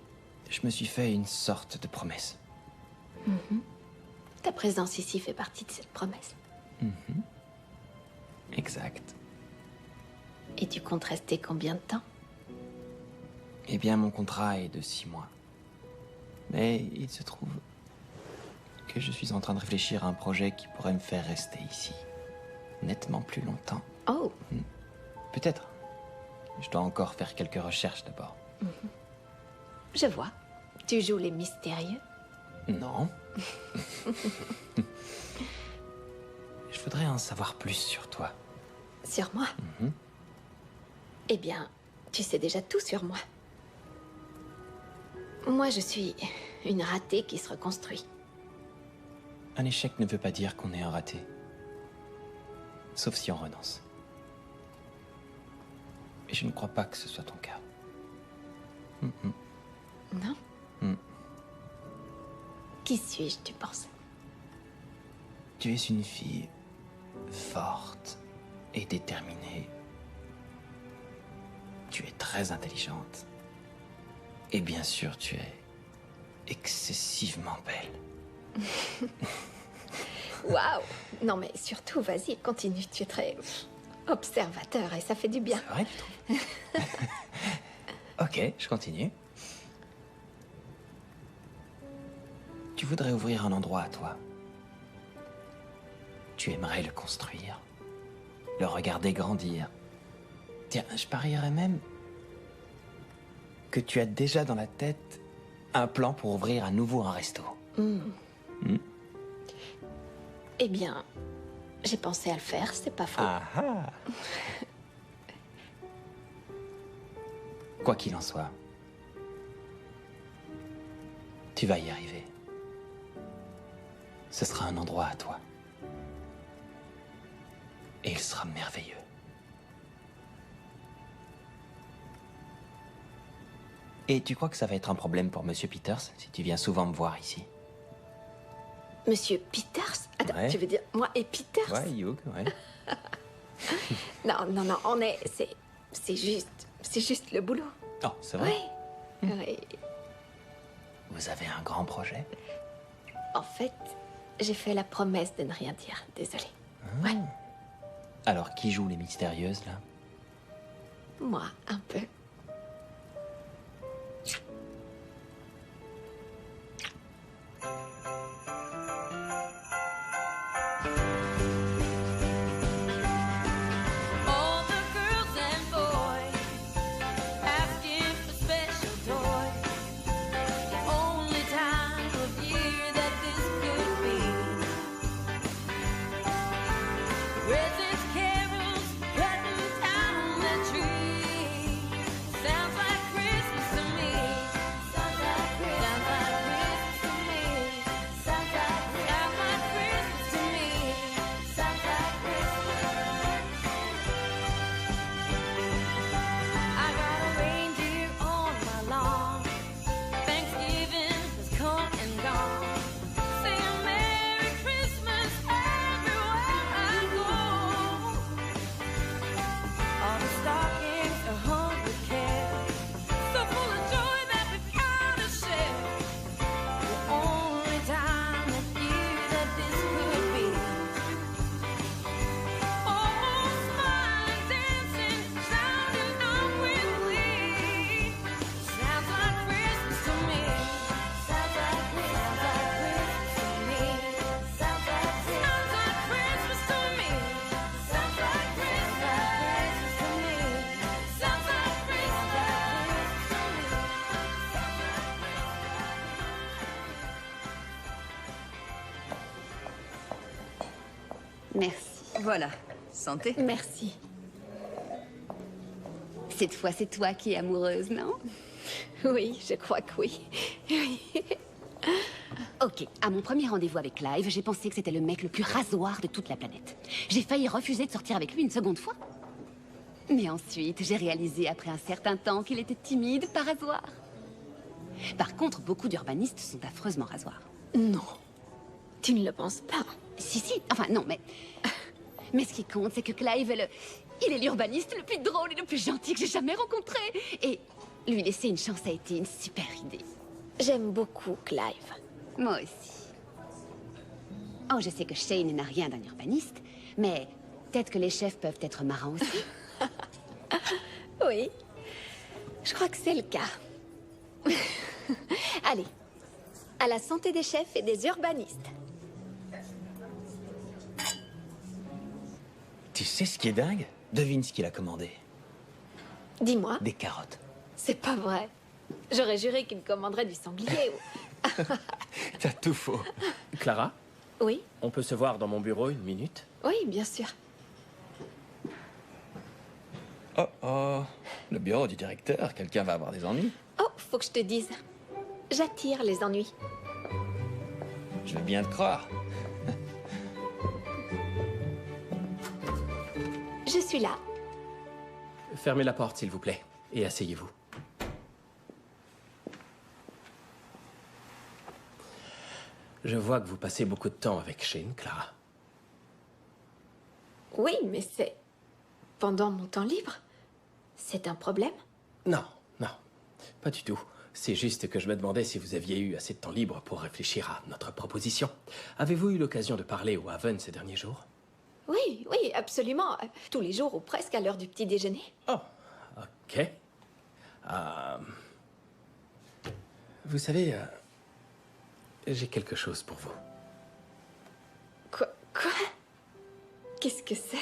je me suis fait une sorte de promesse. Ta présence ici fait partie de cette promesse. Exact. Et tu comptes rester combien de temps? Eh bien, mon contrat est de 6 mois. Mais il se trouve que je suis en train de réfléchir à un projet qui pourrait me faire rester ici. Nettement plus longtemps. Oh, Peut-être. Je dois encore faire quelques recherches d'abord. je vois. Tu joues les mystérieux? Non. Je voudrais en savoir plus sur toi. Sur moi? Eh bien, tu sais déjà tout sur moi. Moi, je suis une ratée qui se reconstruit. Un échec ne veut pas dire qu'on est un raté. Sauf si on renonce. Et je ne crois pas que ce soit ton cas. Non? Qui suis-je, tu penses? Tu es une fille forte et déterminée. Tu es très intelligente. Et bien sûr, tu es excessivement belle. Waouh! Non, mais surtout, vas-y, continue. Tu es très observateur et ça fait du bien. C'est vrai, tu trouves? Ok, je continue. Tu voudrais ouvrir un endroit à toi. Tu aimerais le construire, le regarder grandir. Tiens, je parierais même que tu as déjà dans la tête un plan pour ouvrir à nouveau un resto. Eh bien, j'ai pensé à le faire, c'est pas faux. Ah ah. Quoi qu'il en soit, tu vas y arriver. Ce sera un endroit à toi. Et il sera merveilleux. Et tu crois que ça va être un problème pour Monsieur Peters si tu viens souvent me voir ici? Monsieur Peters? Attends, Ouais. tu veux dire moi et Peters? Ouais, Hugh, ouais. Non, non, non, on est... C'est juste le boulot. Oh, c'est vrai? Oui. Oui. Vous avez un grand projet? En fait, j'ai fait la promesse de ne rien dire. Désolée. Ouais. Alors, qui joue les mystérieuses, là? Moi, un peu. All the girls and boys asking for special toys. The only time of year that this could be. Presents, carols, cutting down the tree. Sounds like Christmas to me. Sounds like Christmas to me. Sounds like Christmas to me. Sounds like Christmas. I got a reindeer on my lawn. Thanksgiving has come and gone. Sing Merry Christmas everywhere I go. All the stockings are hung with care, so full of joy that we've gotta share. The only time of year that this could be. Almost smiling, dancing, shouting on with glee. Sounds like Christmas to me. Sounds like Christmas to me. Sounds like Christmas to me. Sounds like Christmas to me. Sounds like Christmas to me. Merci. Voilà. Santé. Merci. Cette fois, c'est toi qui es amoureuse, non? Oui, je crois que oui. Oui. Ok, à mon premier rendez-vous avec Clive, j'ai pensé que c'était le mec le plus rasoir de toute la planète. J'ai failli refuser de sortir avec lui une seconde fois. Mais ensuite, j'ai réalisé après un certain temps qu'il était timide par rasoir. Par contre, beaucoup d'urbanistes sont affreusement rasoirs. Non. Tu ne le penses pas? Si, si, enfin non, mais... Mais ce qui compte, c'est que Clive, il est l'urbaniste le plus drôle et le plus gentil que j'ai jamais rencontré. Et lui laisser une chance a été une super idée. J'aime beaucoup Clive. Moi aussi. Oh, je sais que Shane n'a rien d'un urbaniste, mais peut-être que les chefs peuvent être marrants aussi. Oui. Je crois que c'est le cas. Allez. À la santé des chefs et des urbanistes. Tu sais ce qui est dingue? Devine ce qu'il a commandé. Dis-moi. Des carottes. C'est pas vrai. J'aurais juré qu'il commanderait du sanglier. T'as tout faux. Clara, Oui, on peut se voir dans mon bureau une minute? oui, bien sûr. Oh oh, le bureau du directeur, quelqu'un va avoir des ennuis. Oh, faut que je te dise. J'attire les ennuis. Je veux bien te croire. Je suis là. Fermez la porte, s'il vous plaît, et asseyez-vous. Je vois que vous passez beaucoup de temps avec Shane, Clara. Oui, mais c'est... pendant mon temps libre. C'est un problème? Non, non, pas du tout. C'est juste que je me demandais si vous aviez eu assez de temps libre pour réfléchir à notre proposition. Avez-vous eu l'occasion de parler au Haven ces derniers jours? Oui, oui, absolument. Tous les jours ou presque à l'heure du petit déjeuner. Oh, ok. Vous savez, j'ai quelque chose pour vous. Quoi? Qu'est-ce que c'est?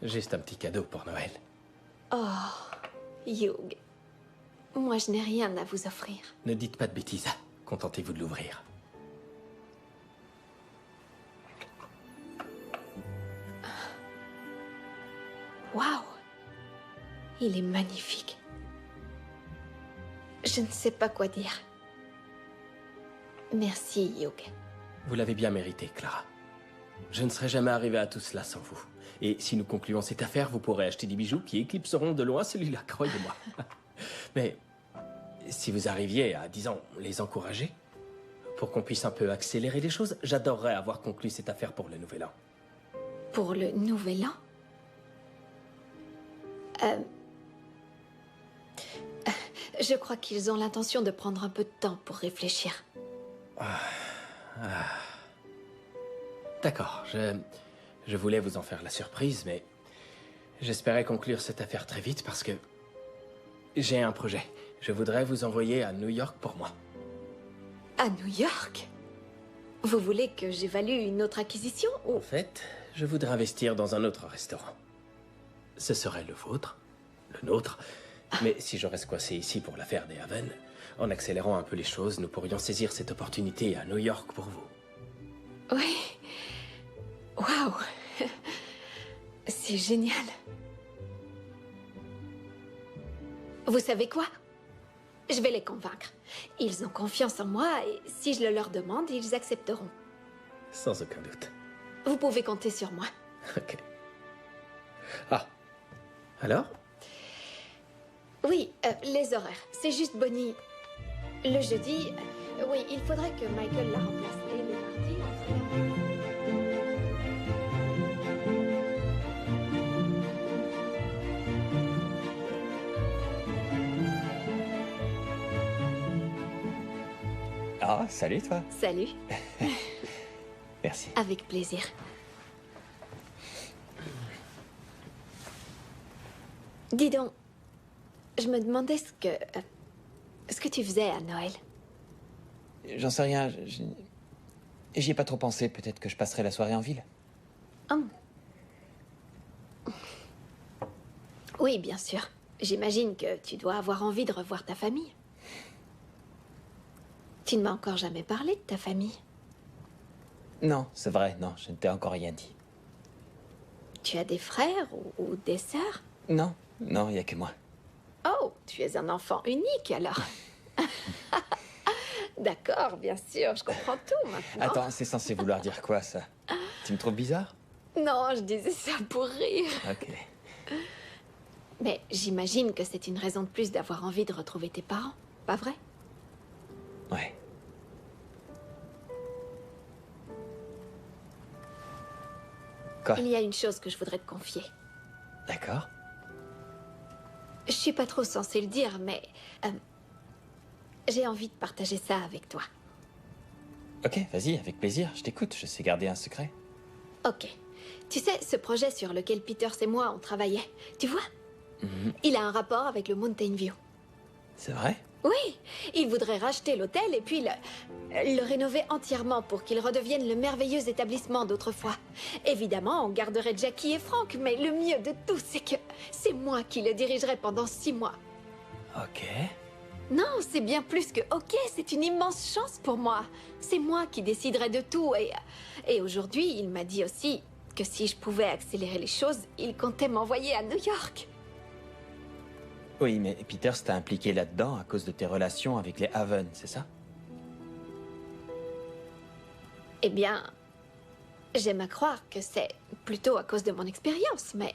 Juste un petit cadeau pour Noël. Oh, Hugh. Moi, je n'ai rien à vous offrir. Ne dites pas de bêtises. Contentez-vous de l'ouvrir. Waouh! Il est magnifique. Je ne sais pas quoi dire. Merci, Hugh. Vous l'avez bien mérité, Clara. Je ne serais jamais arrivé à tout cela sans vous. Et si nous concluons cette affaire, vous pourrez acheter des bijoux qui éclipseront de loin celui-là, croyez-moi. Mais si vous arriviez à, disons, les encourager, pour qu'on puisse un peu accélérer les choses, j'adorerais avoir conclu cette affaire pour le Nouvel An. Pour le Nouvel An Je crois qu'ils ont l'intention de prendre un peu de temps pour réfléchir. D'accord, je voulais vous en faire la surprise, mais j'espérais conclure cette affaire très vite parce que j'ai un projet. Je voudrais vous envoyer à New York pour moi. À New York? Vous voulez que j'évalue une autre acquisition ou... En fait, je voudrais investir dans un autre restaurant. Ce serait le vôtre, le nôtre. Mais si je reste coincé ici pour l'affaire des Haven, en accélérant un peu les choses, nous pourrions saisir cette opportunité à New York pour vous. Oui. Waouh. C'est génial. Vous savez quoi? Je vais les convaincre. Ils ont confiance en moi et si je le leur demande, ils accepteront. Sans aucun doute. Vous pouvez compter sur moi. Ok. Ah. Alors? Oui, les horaires. C'est juste Bonnie. Le jeudi, oui, il faudrait que Michael la remplace. Et le mardi, Ah, salut toi. Salut. Merci. Avec plaisir. Dis donc, je me demandais ce que tu faisais à Noël. J'en sais rien. J'y ai pas trop pensé. Peut-être que je passerai la soirée en ville. Hum. Oui, bien sûr. J'imagine que tu dois avoir envie de revoir ta famille. Tu ne m'as encore jamais parlé de ta famille. Non, c'est vrai. Non, je ne t'ai encore rien dit. Tu as des frères ou des sœurs? Non, non, il y a que moi. Oh, tu es un enfant unique alors. D'accord, bien sûr, je comprends tout maintenant. Attends, c'est censé vouloir dire quoi, ça? Tu me trouves bizarre? Non, je disais ça pour rire. Ok. Mais j'imagine que c'est une raison de plus d'avoir envie de retrouver tes parents, pas vrai? Ouais. Quoi? Il y a une chose que je voudrais te confier. D'accord. Je suis pas trop censée le dire, mais... j'ai envie de partager ça avec toi. Ok, vas-y, avec plaisir. Je t'écoute, je sais garder un secret. Ok. Tu sais, ce projet sur lequel Peters et moi on travaillait, tu vois? Il a un rapport avec le Mountain View. C'est vrai? Oui, il voudrait racheter l'hôtel et puis le rénover entièrement pour qu'il redevienne le merveilleux établissement d'autrefois. Évidemment, on garderait Jackie et Frank, mais le mieux de tout, c'est que c'est moi qui le dirigerai pendant 6 mois. Ok. Non, c'est bien plus que ok, c'est une immense chance pour moi. C'est moi qui déciderai de tout et aujourd'hui, il m'a dit aussi que si je pouvais accélérer les choses, il comptait m'envoyer à New York. Oui, mais Peters t'a impliqué là-dedans à cause de tes relations avec les Haven, c'est ça? Eh bien, j'aime à croire que c'est plutôt à cause de mon expérience, mais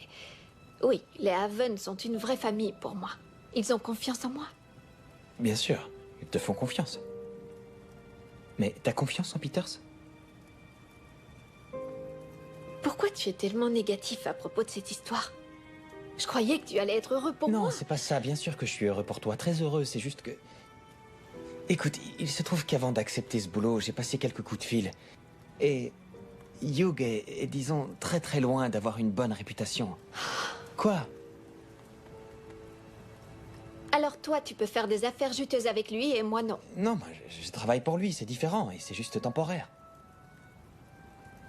oui, les Haven sont une vraie famille pour moi. Ils ont confiance en moi. Bien sûr, ils te font confiance. Mais t'as confiance en Peters? Pourquoi tu es tellement négatif à propos de cette histoire? Je croyais que tu allais être heureux pour moi. Non, c'est pas ça. Bien sûr que je suis heureux pour toi. Très heureux, c'est juste que... Écoute, il se trouve qu'avant d'accepter ce boulot, j'ai passé quelques coups de fil. Et... Hugh est, disons, très très loin d'avoir une bonne réputation. Quoi? Alors toi, tu peux faire des affaires juteuses avec lui et moi non. Non, moi, je travaille pour lui, c'est différent. Et c'est juste temporaire.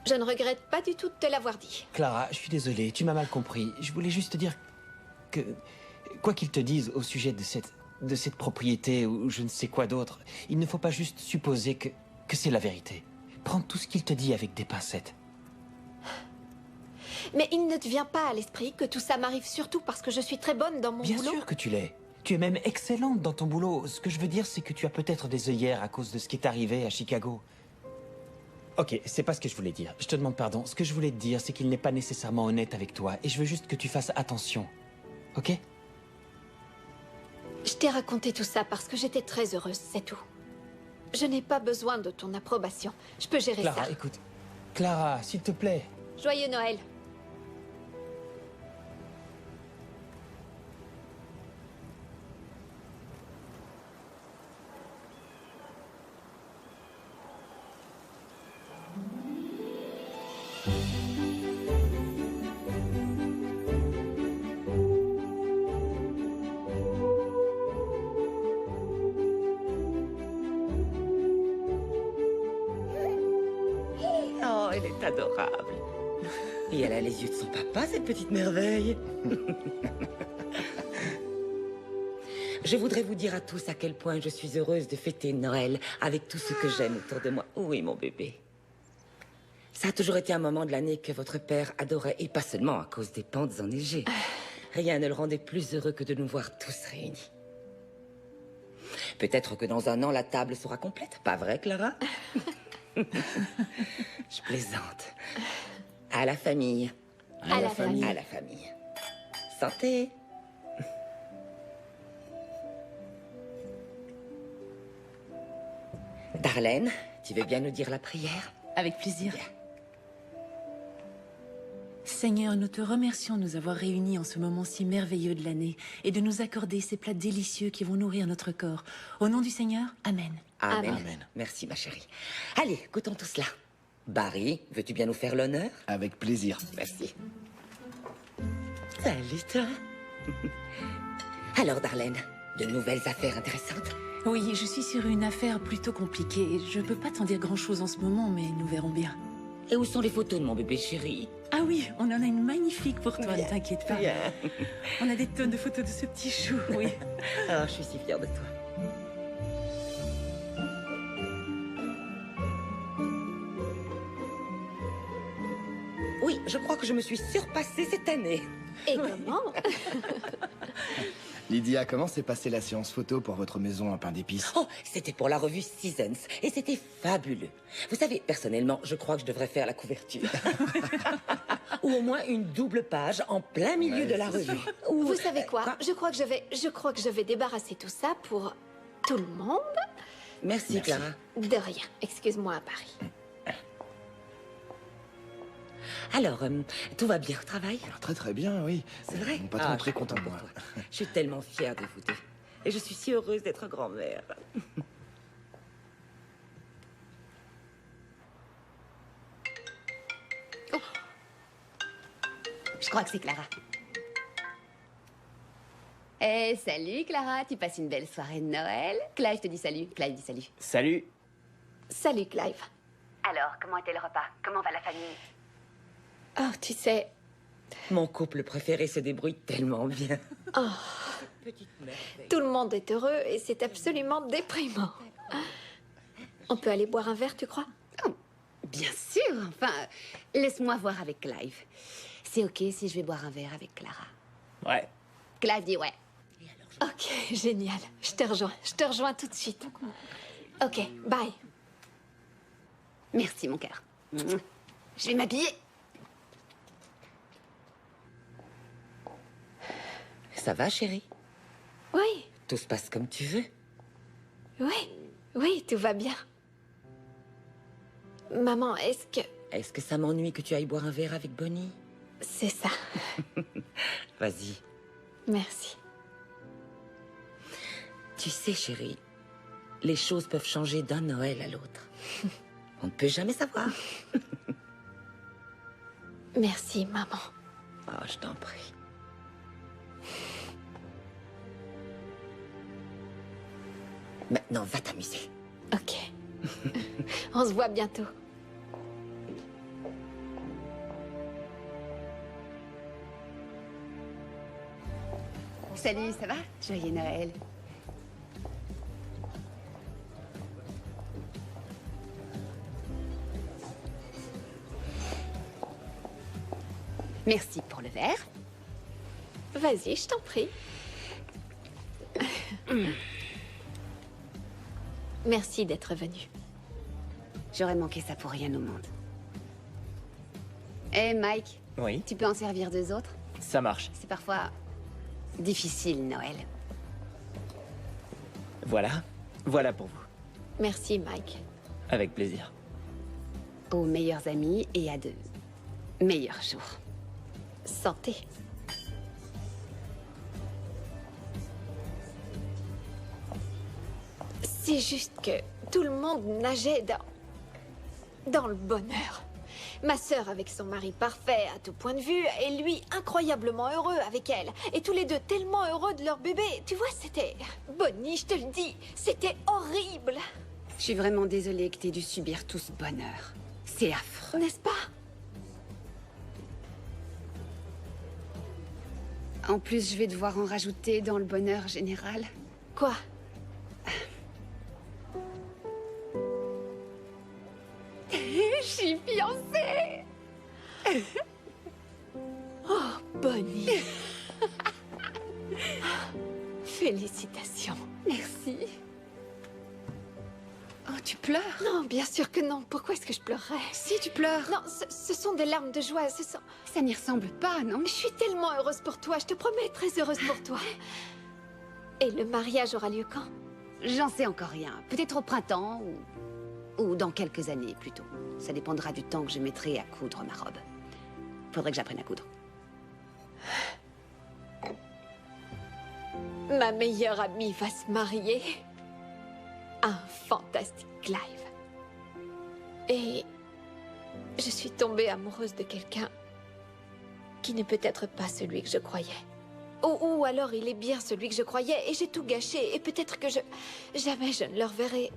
Je ne regrette pas du tout de te l'avoir dit. Clara, je suis désolé, tu m'as mal compris. Je voulais juste te dire que... Quoi qu'il te dise au sujet de cette propriété ou je ne sais quoi d'autre, il ne faut pas juste supposer que c'est la vérité. Prends tout ce qu'il te dit avec des pincettes. Mais il ne te vient pas à l'esprit que tout ça m'arrive surtout parce que je suis très bonne dans mon boulot? Bien sûr que tu l'es. Tu es même excellente dans ton boulot. Ce que je veux dire, c'est que tu as peut-être des œillères à cause de ce qui est arrivé à Chicago. Ok, c'est pas ce que je voulais dire. Je te demande pardon. Ce que je voulais te dire, c'est qu'il n'est pas nécessairement honnête avec toi. Et je veux juste que tu fasses attention. Ok? Je t'ai raconté tout ça parce que j'étais très heureuse, c'est tout. Je n'ai pas besoin de ton approbation. Je peux gérer Clara, ça. écoute. Clara, s'il te plaît. Joyeux Noël. Oh, elle est adorable. Et elle a les yeux de son papa, cette petite merveille. Je voudrais vous dire à tous à quel point je suis heureuse de fêter Noël avec tout ce que j'aime autour de moi. Oui, mon bébé. Ça a toujours été un moment de l'année que votre père adorait, et pas seulement à cause des pentes enneigées. Rien ne le rendait plus heureux que de nous voir tous réunis. Peut-être que dans un an, la table sera complète. Pas vrai, Clara? Je plaisante. À la famille. À la famille. À la famille. Santé. Darlene, tu veux bien nous dire la prière? Avec plaisir. Seigneur, nous te remercions de nous avoir réunis en ce moment si merveilleux de l'année et de nous accorder ces plats délicieux qui vont nourrir notre corps. Au nom du Seigneur, Amen. Amen. Amen. Merci, ma chérie. Allez, goûtons tout cela. Barry, veux-tu bien nous faire l'honneur? Avec plaisir. Merci. Salut, toi. Alors, Darlene, de nouvelles affaires intéressantes? Oui, je suis sur une affaire plutôt compliquée. Je peux pas t'en dire grand-chose en ce moment, mais nous verrons bien. Et où sont les photos de mon bébé chéri? Ah oui, on en a une magnifique pour toi, Bien, ne t'inquiète pas. bien. On a des tonnes de photos de ce petit chou, oui. Ah, je suis si fière de toi. Oui, je crois que je me suis surpassée cette année. Et comment? Lydia, comment s'est passée la séance photo pour votre maison en pain d'épices? Oh, c'était pour la revue Seasons, et c'était fabuleux. Vous savez, personnellement, je crois que je devrais faire la couverture. Ou au moins une double page en plein milieu de la revue. Ou... Vous savez quoi? Je crois que je vais débarrasser tout ça pour tout le monde. Merci, Clara. De rien. Excuse-moi à Paris. Alors, tout va bien au travail? Très très bien, oui. C'est vrai? Mon patron est je très suis content de contente moi. pour toi. Je suis tellement fière de vous deux. Et je suis si heureuse d'être grand-mère. Je crois que c'est Clara. Eh, salut Clara, tu passes une belle soirée de Noël? Clive te dit salut. Clive dit salut. Salut. Salut, Clive. Alors, comment était le repas? Comment va la famille? Oh, tu sais... Mon couple préféré se débrouille tellement bien. Oh, Petite merveille. tout le monde est heureux et c'est absolument déprimant. On peut aller boire un verre, tu crois? Oh, bien sûr, enfin, laisse-moi voir avec Clive. C'est ok si je vais boire un verre avec Clara. Ouais. Clive dit ouais. Ok, génial. Je te rejoins tout de suite. Ok, bye. Merci mon cœur. Je vais m'habiller. Ça va, chérie? Oui, Tout se passe comme tu veux? oui, tout va bien. Maman, est-ce que... Est-ce que ça m'ennuie que tu ailles boire un verre avec Bonnie? C'est ça. Vas-y. Merci. Tu sais, chérie, les choses peuvent changer d'un Noël à l'autre. On ne peut jamais savoir. Merci, maman. Oh, je t'en prie. Maintenant, va t'amuser. Ok. On se voit bientôt. Salut, ça va? Joyeux Noël. Merci pour le verre. Vas-y, je t'en prie. Merci d'être venu. J'aurais manqué ça pour rien au monde. Eh, Mike, Oui, tu peux en servir 2 autres? ça marche. C'est parfois difficile, Noël. Voilà. Voilà pour vous. Merci, Mike. Avec plaisir. Aux meilleurs amis et à de meilleurs jours. Santé. C'est juste que tout le monde nageait dans le bonheur. Ma sœur avec son mari parfait à tout point de vue, et lui incroyablement heureux avec elle. Et tous les deux tellement heureux de leur bébé. Tu vois, c'était... Bonnie, je te le dis, c'était horrible. Je suis vraiment désolée que t'aies dû subir tout ce bonheur. C'est affreux. N'est-ce pas? En plus, je vais devoir en rajouter dans le bonheur général. Quoi? Je suis fiancée. Oh, Bonnie. Félicitations. Merci. Oh, tu pleures? Non, bien sûr que non. Pourquoi est-ce que je pleurerais? Si, tu pleures. Non, ce sont des larmes de joie. Ça n'y ressemble pas, non? Je suis tellement heureuse pour toi. Je te promets, très heureuse pour toi. Et le mariage aura lieu quand? J'en sais encore rien. Peut-être au printemps ou dans quelques années plutôt. Ça dépendra du temps que je mettrai à coudre ma robe. Faudrait que j'apprenne à coudre. Ma meilleure amie va se marier. Un fantastique Clive. Et je suis tombée amoureuse de quelqu'un qui n'est peut-être pas celui que je croyais. Ou alors il est bien celui que je croyais et j'ai tout gâché. Et peut-être que jamais je ne le reverrai.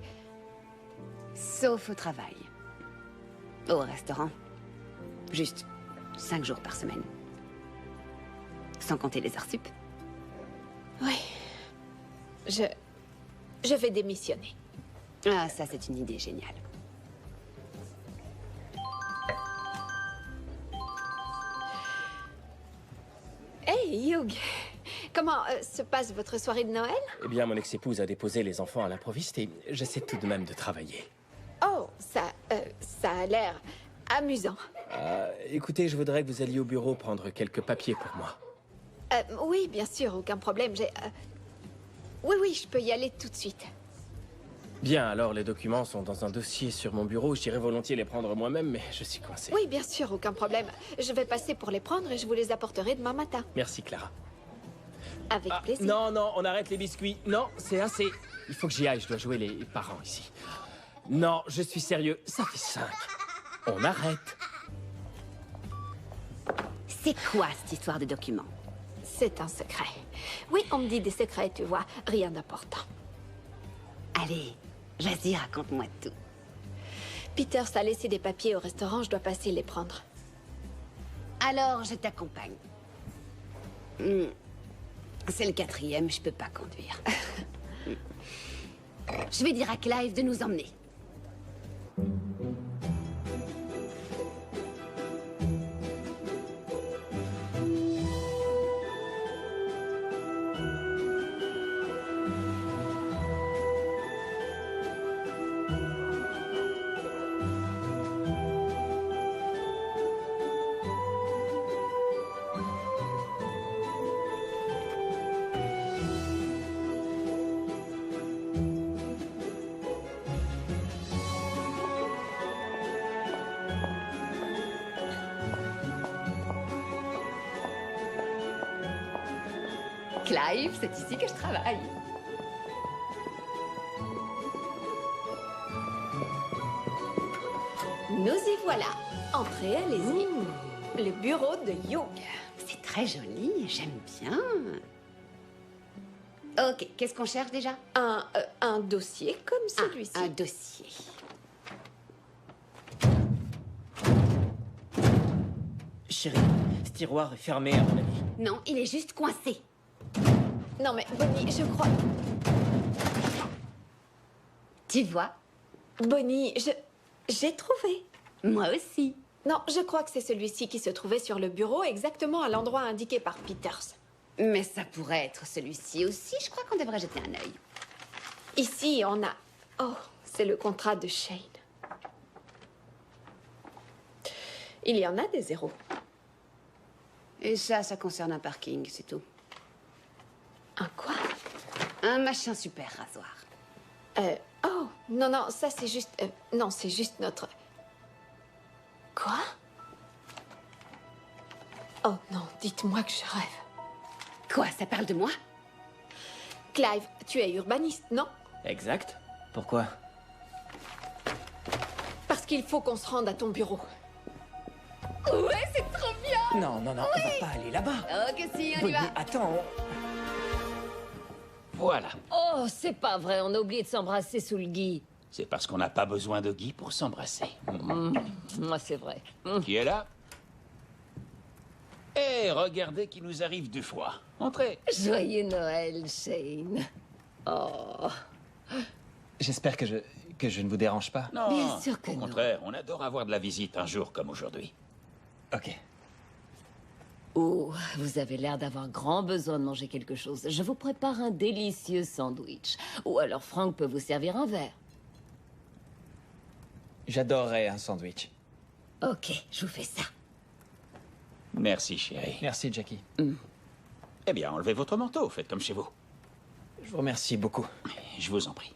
Sauf au travail. Au restaurant. Juste 5 jours par semaine. Sans compter les heures sup. Oui. Je vais démissionner. Ah, ça c'est une idée géniale. Hey, Hugh. Comment se passe votre soirée de Noël? Eh bien, mon ex-épouse a déposé les enfants à l'improviste et j'essaie tout de même de travailler. Oh, ça a l'air amusant. Écoutez, je voudrais que vous alliez au bureau prendre quelques papiers pour moi. Oui, bien sûr, aucun problème. Oui, je peux y aller tout de suite. Bien, alors les documents sont dans un dossier sur mon bureau. J'irais volontiers les prendre moi-même, mais je suis coincé. Oui, bien sûr, aucun problème. Je vais passer pour les prendre et je vous les apporterai demain matin. Merci, Clara. Avec plaisir. Non, on arrête les biscuits. Non, c'est assez. Il faut que j'y aille, je dois jouer les parents ici. Non, je suis sérieux, ça fait 5. On arrête. C'est quoi cette histoire de documents? C'est un secret. Oui, on me dit des secrets, tu vois. Rien d'important. Allez, vas-y, raconte-moi tout. Peters a laissé des papiers au restaurant, je dois passer les prendre. Alors, je t'accompagne. C'est le 4e, je peux pas conduire. Je vais dire à Clive de nous emmener. Clive, c'est ici que je travaille. Nous y voilà. Entrez, allez-y. Le bureau de Hugh. C'est très joli, j'aime bien. Ok, qu'est-ce qu'on cherche déjà? Un dossier comme celui-ci. Un dossier. Chérie, ce tiroir est fermé à mon avis. Non, il est juste coincé. Non mais Bonnie, je crois... Tu vois? Bonnie, j'ai trouvé. Moi aussi. Non, je crois que c'est celui-ci qui se trouvait sur le bureau, exactement à l'endroit indiqué par Peters. Mais ça pourrait être celui-ci aussi, je crois qu'on devrait jeter un œil. Ici, on a... Oh, c'est le contrat de Shane. Il y en a des zéros. Et ça concerne un parking, c'est tout. Un quoi? Un machin super rasoir. Oh, non, non, ça c'est juste... non, c'est juste notre... Quoi? Oh non, dites-moi que je rêve. Quoi, ça parle de moi? Clive, tu es urbaniste, non? Exact. Pourquoi? Parce qu'il faut qu'on se rende à ton bureau. Ouais, c'est trop bien! Non, non, non, on va pas aller là-bas. Ok, si, on y Bonnie, va. attends. Voilà. Oh, c'est pas vrai, on a oublié de s'embrasser sous le gui. C'est parce qu'on n'a pas besoin de Guy pour s'embrasser. Moi, c'est vrai. Qui est là? Eh, regardez qui nous arrive du froid. Entrez. Joyeux Noël, Shane. Oh. J'espère que je ne vous dérange pas. Non, Bien sûr que au non. contraire, on adore avoir de la visite un jour comme aujourd'hui. Ok. Oh, vous avez l'air d'avoir grand besoin de manger quelque chose. Je vous prépare un délicieux sandwich. Ou alors Frank peut vous servir un verre. J'adorerais un sandwich. Ok, je vous fais ça. Merci, chérie. Merci, Jackie. Eh bien, enlevez votre manteau, faites comme chez vous. Je vous remercie beaucoup. Je vous en prie.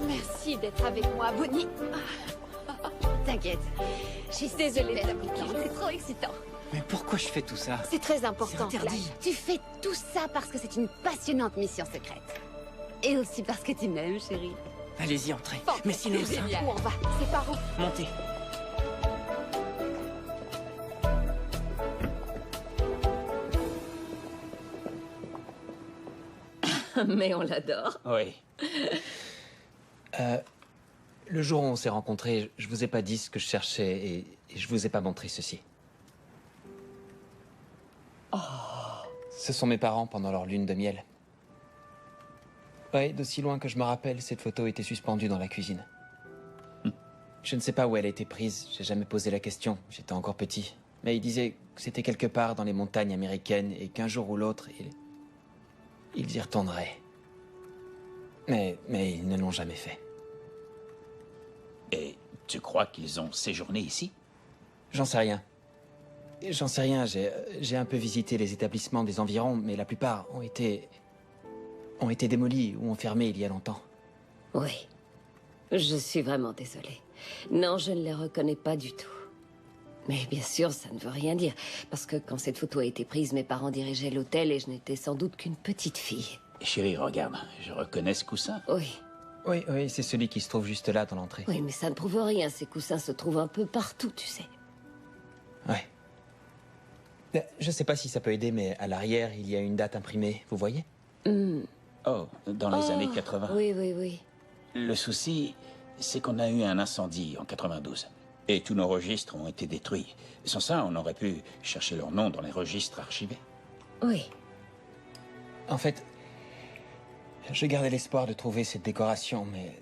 Merci d'être avec moi, Bonnie. T'inquiète. Je suis Désolée super de la contente. C'est trop excitant. Mais pourquoi je fais tout ça? C'est très important, C'est interdit. Clive. Tu fais tout ça parce que c'est une passionnante mission secrète. Et aussi parce que tu m'aimes, chérie. Allez-y, entrez. Fantastique. Mais sinon, ça... Où on va? C'est par où? Montez. Mais on l'adore. Oui. Le jour où on s'est rencontrés, je vous ai pas dit ce que je cherchais et je vous ai pas montré ceci. Ce sont mes parents pendant leur lune de miel. Ouais, d'aussi loin que je me rappelle, cette photo était suspendue dans la cuisine. Je ne sais pas où elle a été prise, j'ai jamais posé la question, j'étais encore petit. Mais ils disaient que c'était quelque part dans les montagnes américaines et qu'un jour ou l'autre, ils y retourneraient. Mais ils ne l'ont jamais fait. Et tu crois qu'ils ont séjourné ici? J'en sais rien. J'en sais rien, j'ai un peu visité les établissements des environs, mais la plupart ont été démolis ou enfermés il y a longtemps. Oui. Je suis vraiment désolée. Non, je ne les reconnais pas du tout. Mais bien sûr, ça ne veut rien dire. Parce que quand cette photo a été prise, mes parents dirigeaient l'hôtel et je n'étais sans doute qu'une petite fille. Chérie, regarde, je reconnais ce coussin. Oui. Oui, c'est celui qui se trouve juste là dans l'entrée. Oui, mais ça ne prouve rien. Ces coussins se trouvent un peu partout, tu sais. Ouais. Je sais pas si ça peut aider, mais à l'arrière, il y a une date imprimée, vous voyez? Oh, dans les années 80. Oui, oui, oui. Le souci, c'est qu'on a eu un incendie en 92. Et tous nos registres ont été détruits. Sans ça, on aurait pu chercher leur nom dans les registres archivés. Oui. En fait, je gardais l'espoir de trouver cette décoration, mais...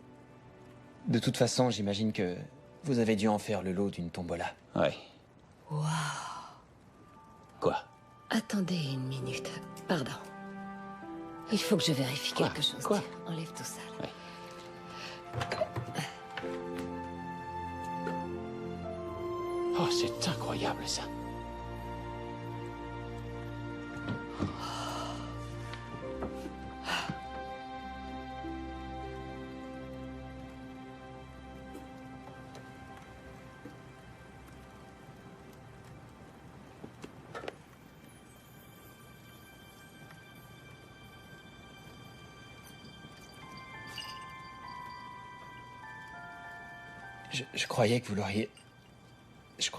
De toute façon, j'imagine que vous avez dû en faire le lot d'une tombola. Ouais. Waouh. Quoi? Attendez une minute. Pardon. Il faut que je vérifie Quoi? quelque chose. Quoi? Tiens, enlève tout ça. Là. Oh, c'est incroyable, ça. Je croyais que vous l'auriez... Je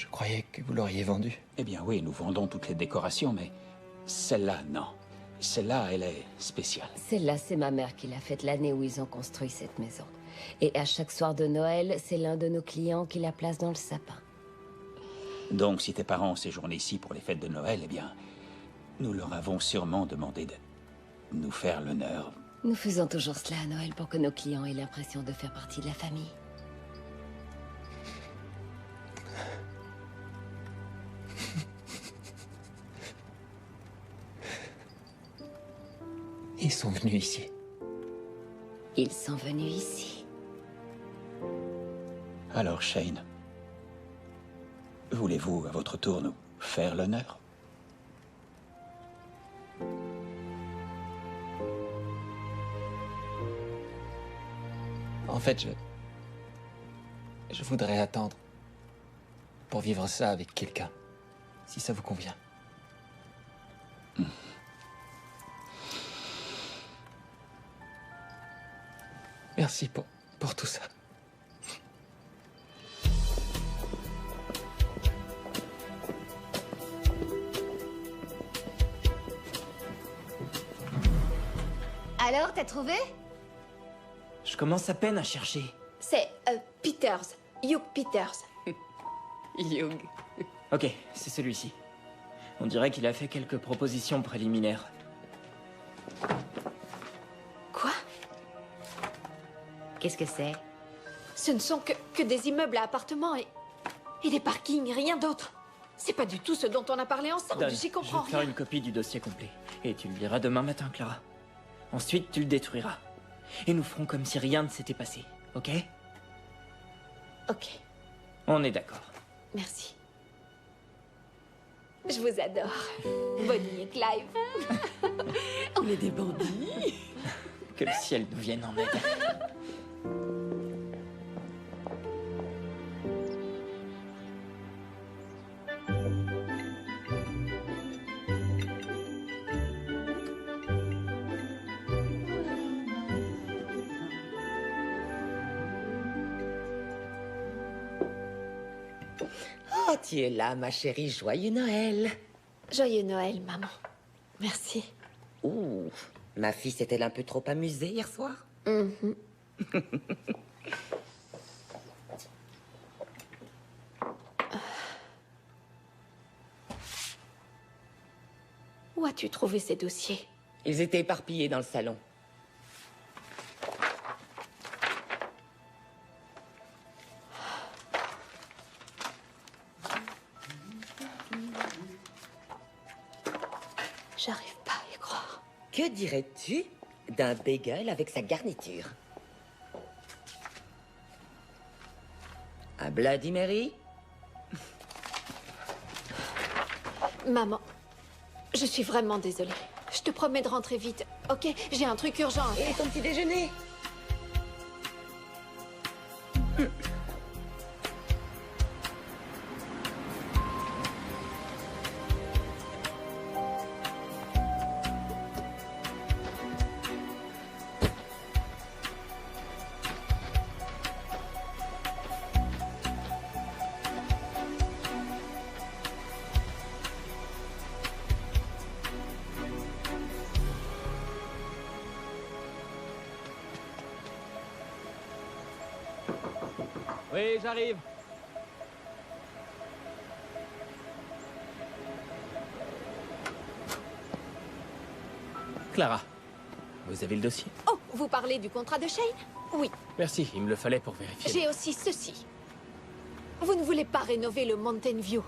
croyais que vous l'auriez vendu. Eh bien oui, nous vendons toutes les décorations, mais celle-là, non. Celle-là, elle est spéciale. Celle-là, c'est ma mère qui l'a faite l'année où ils ont construit cette maison. Et à chaque soir de Noël, c'est l'un de nos clients qui la place dans le sapin. Donc, si tes parents ont séjourné ici pour les fêtes de Noël, eh bien, nous leur avons sûrement demandé de nous faire l'honneur. Nous faisons toujours cela à Noël pour que nos clients aient l'impression de faire partie de la famille. Ils sont venus ici. Ils sont venus ici. Alors, Shane, voulez-vous, à votre tour, nous faire l'honneur? En fait, je voudrais attendre pour vivre ça avec quelqu'un, si ça vous convient. Merci pour tout ça. Alors, t'as trouvé? Je commence à peine à chercher. C'est Peters. Hugh Peters. Hugh. Ok, c'est celui-ci. On dirait qu'il a fait quelques propositions préliminaires. Quoi? Qu'est-ce que c'est? Ce ne sont que des immeubles à appartements et des parkings, rien d'autre. C'est pas du tout ce dont on a parlé ensemble, Donne, j'y je comprends vais te faire rien. une copie du dossier complet. Et tu le liras demain matin, Clara. Ensuite, tu le détruiras. Et nous ferons comme si rien ne s'était passé, ok? Ok, On est d'accord. merci. Je vous adore. Bonnie et Clive. On est des bandits. Que le ciel nous vienne en aide. Oh, tu es là, ma chérie. Joyeux Noël. Joyeux Noël, maman. Merci. Ouh, ma fille s'est-elle un peu trop amusée hier soir? Mhm. Où as-tu trouvé ces dossiers? Ils étaient éparpillés dans le salon. J'arrive pas à y croire. Que dirais-tu d'un bagel avec sa garniture? Un Bloody Mary? Maman, je suis vraiment désolée. Je te promets de rentrer vite, ok? J'ai un truc urgent à faire. Et ton petit déjeuner? Oui, j'arrive. Clara, vous avez le dossier? Oh, vous parlez du contrat de Shane? Oui. Merci, il me le fallait pour vérifier. J'ai aussi ceci. Vous ne voulez pas rénover le Mountain View.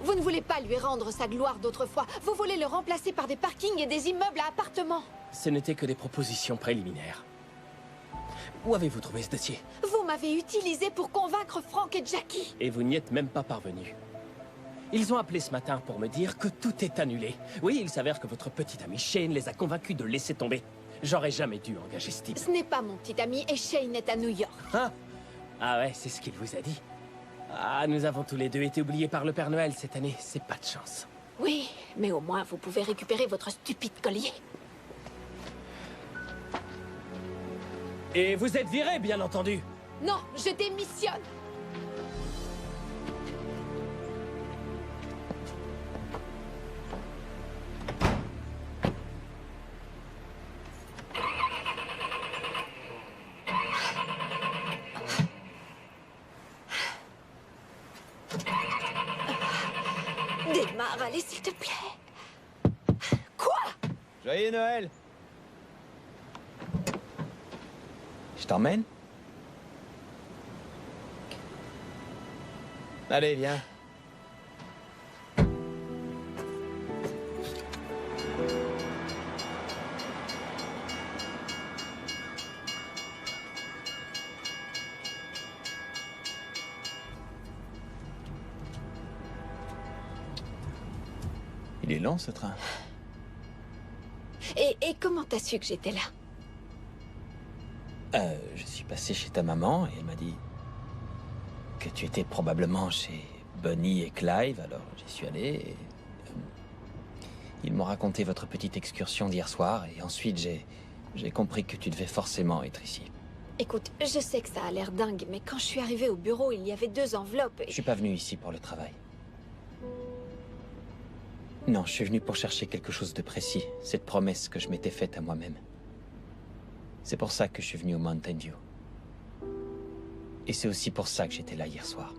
Vous ne voulez pas lui rendre sa gloire d'autrefois. Vous voulez le remplacer par des parkings et des immeubles à appartements. Ce n'était que des propositions préliminaires. Où avez-vous trouvé ce dossier? Vous m'avez utilisé pour convaincre Frank et Jackie. Et vous n'y êtes même pas parvenu. Ils ont appelé ce matin pour me dire que tout est annulé. Oui, il s'avère que votre petit ami Shane les a convaincus de laisser tomber. J'aurais jamais dû engager Steve. Ce n'est pas mon petit ami et Shane est à New York. Ah ouais, c'est ce qu'il vous a dit. Ah, nous avons tous les deux été oubliés par le Père Noël cette année. C'est pas de chance. Oui, mais au moins vous pouvez récupérer votre stupide collier. Et vous êtes viré, bien entendu. Non, je démissionne. Démarre, allez, s'il te plaît. Quoi? Joyeux Noël! Je t'emmène? Allez, viens. Il est long, ce train. Et comment t'as su que j'étais là? Je suis passé chez ta maman et elle m'a dit que tu étais probablement chez Bonnie et Clive, alors j'y suis allé et... ils m'ont raconté votre petite excursion d'hier soir et ensuite j'ai compris que tu devais forcément être ici. Écoute, je sais que ça a l'air dingue, mais quand je suis arrivée au bureau, il y avait 2 enveloppes et... Je suis pas venu ici pour le travail. Non, je suis venu pour chercher quelque chose de précis, cette promesse que je m'étais faite à moi-même. C'est pour ça que je suis venu au Mountain View. Et c'est aussi pour ça que j'étais là hier soir.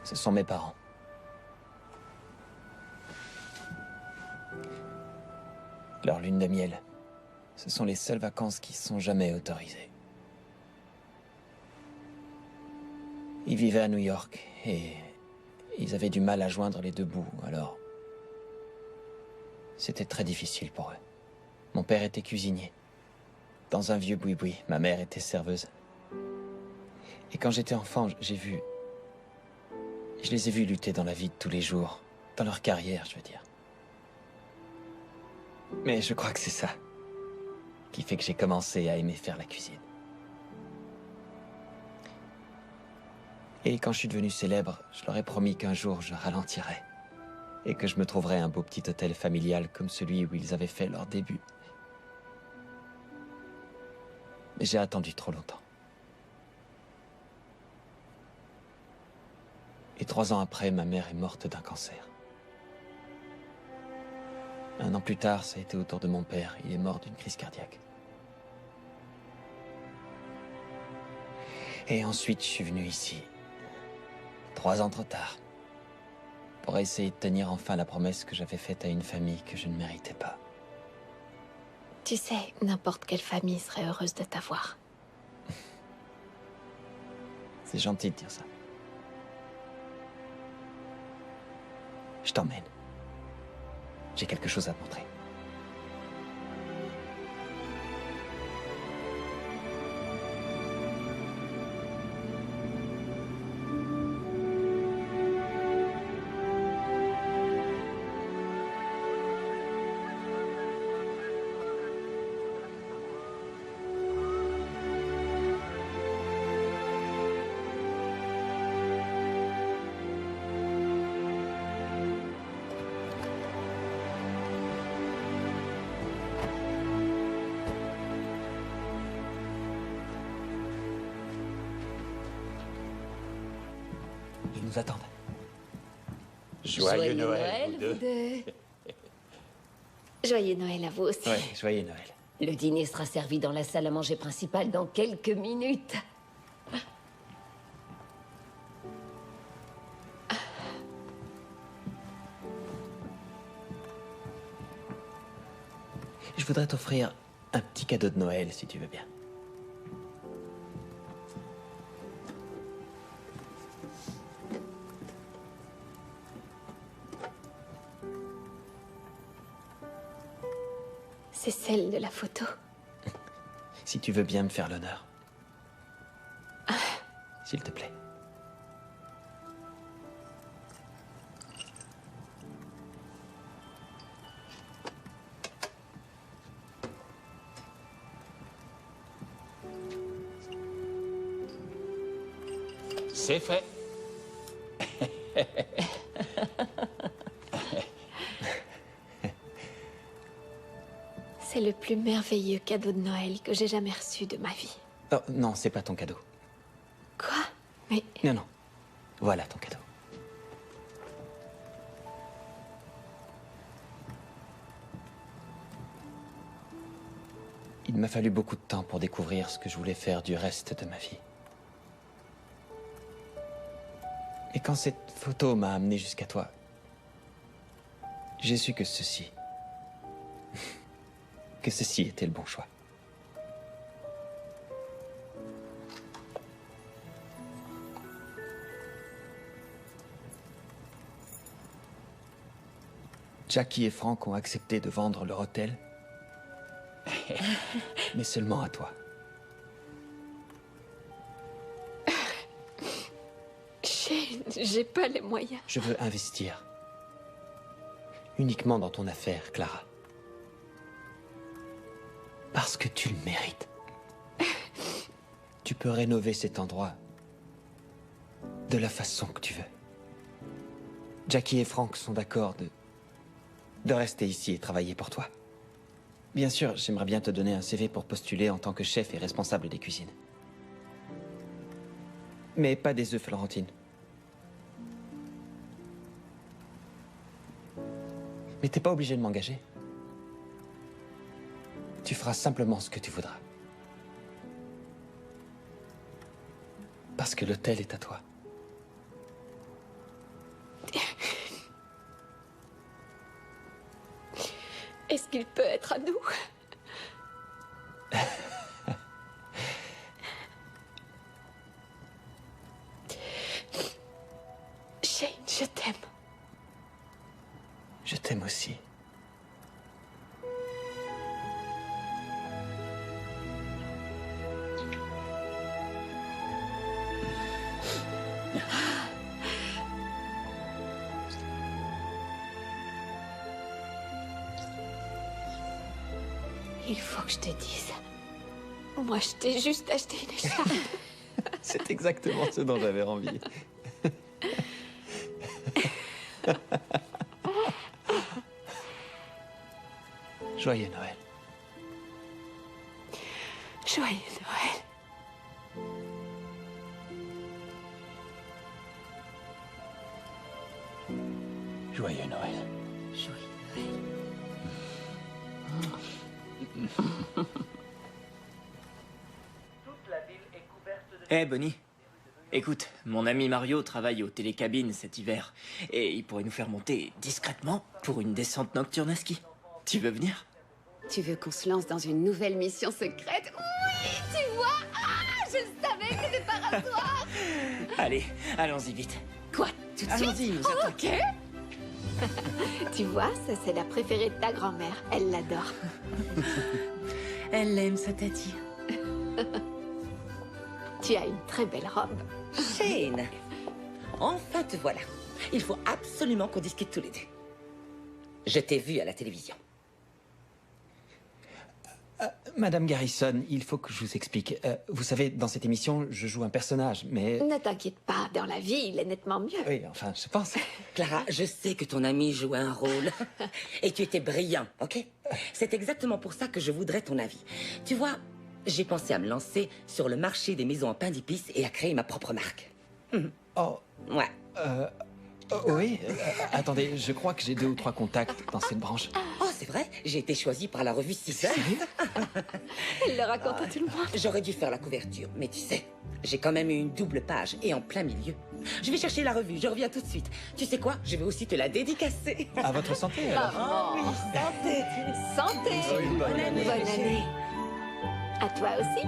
Ce sont mes parents. Leur lune de miel. Ce sont les seules vacances qui sont jamais autorisées. Ils vivaient à New York et ils avaient du mal à joindre les 2 bouts, alors... C'était très difficile pour eux. Mon père était cuisinier. Dans un vieux boui-boui, ma mère était serveuse. Et quand j'étais enfant, Je les ai vus lutter dans la vie de tous les jours, dans leur carrière, je veux dire. Mais je crois que c'est ça qui fait que j'ai commencé à aimer faire la cuisine. Et quand je suis devenu célèbre, je leur ai promis qu'un jour je ralentirais et que je me trouverais un beau petit hôtel familial comme celui où ils avaient fait leur début. Mais j'ai attendu trop longtemps. Et 3 ans après, ma mère est morte d'un cancer. 1 an plus tard, ça a été au tour de mon père. Il est mort d'une crise cardiaque. Et ensuite, je suis venu ici. 3 ans trop tard. Pour essayer de tenir enfin la promesse que j'avais faite à une famille que je ne méritais pas. Tu sais, n'importe quelle famille serait heureuse de t'avoir. C'est gentil de dire ça. Je t'emmène. J'ai quelque chose à te montrer. Ils nous attendent. Joyeux Noël, vous deux. Joyeux Noël à vous aussi. Ouais, joyeux Noël. Le dîner sera servi dans la salle à manger principale dans quelques minutes. Je voudrais t'offrir un petit cadeau de Noël, si tu veux bien. C'est celle de la photo. Si tu veux bien me faire l'honneur. S'il te plaît. C'est fait. C'est le plus merveilleux cadeau de Noël que j'ai jamais reçu de ma vie. Oh, non, c'est pas ton cadeau. Quoi? Mais... Non, non. Voilà ton cadeau. Il m'a fallu beaucoup de temps pour découvrir ce que je voulais faire du reste de ma vie. Et quand cette photo m'a amené jusqu'à toi, j'ai su que ceci était le bon choix. Jackie et Frank ont accepté de vendre leur hôtel. Mais seulement à toi. Shane, j'ai pas les moyens. Je veux investir. Uniquement dans ton affaire, Clara. Parce que tu le mérites. Tu peux rénover cet endroit de la façon que tu veux. Jackie et Frank sont d'accord de rester ici et travailler pour toi. Bien sûr, j'aimerais bien te donner un CV pour postuler en tant que chef et responsable des cuisines. Mais pas des œufs, Florentine. Mais t'es pas obligé de m'engager. Tu feras simplement ce que tu voudras. Parce que l'hôtel est à toi. Est-ce qu'il peut être à nous? Shane, je t'aime. Je t'aime aussi. Il faut que je te dise. Moi, je t'ai juste acheté une écharpe. C'est exactement ce dont j'avais envie. Joyeux Noël. Joyeux Noël. Joyeux Noël. Eh, Bonnie. Écoute, mon ami Mario travaille aux télécabines cet hiver. Et il pourrait nous faire monter discrètement pour une descente nocturne à ski. Tu veux venir? Tu veux qu'on se lance dans une nouvelle mission secrète? Oui, tu vois? Ah, je savais que c'était par hasard. Allez, allons-y vite. Quoi? Tout de suite? Allons-y, nous attendons. Ok. Tu vois, ça c'est la préférée de ta grand-mère. Elle l'adore. Elle aime sa tati. Tu as une très belle robe. Shane, enfin te voilà. Il faut absolument qu'on discute tous les deux. Je t'ai vu à la télévision. Madame Garrison, il faut que je vous explique. Vous savez, dans cette émission, je joue un personnage, mais... Ne t'inquiète pas, dans la vie, il est nettement mieux. Oui, enfin, je pense. Clara, je sais que ton ami jouait un rôle. Et tu étais brillant, ok? C'est exactement pour ça que je voudrais ton avis. Tu vois, j'ai pensé à me lancer sur le marché des maisons en pain d'épices et à créer ma propre marque. Oh. Ouais. Oui, attendez, je crois que j'ai 2 ou 3 contacts dans cette branche. Oh, c'est vrai? J'ai été choisie par la revue 6 heures. Elle le raconte à tout le monde. J'aurais dû faire la couverture, mais tu sais, j'ai quand même eu une double page et en plein milieu. Je vais chercher la revue, je reviens tout de suite. Tu sais quoi? Je vais aussi te la dédicacer. À votre santé, alors. Oh oui, santé. Santé. Bonne année. Bonne année. À toi aussi.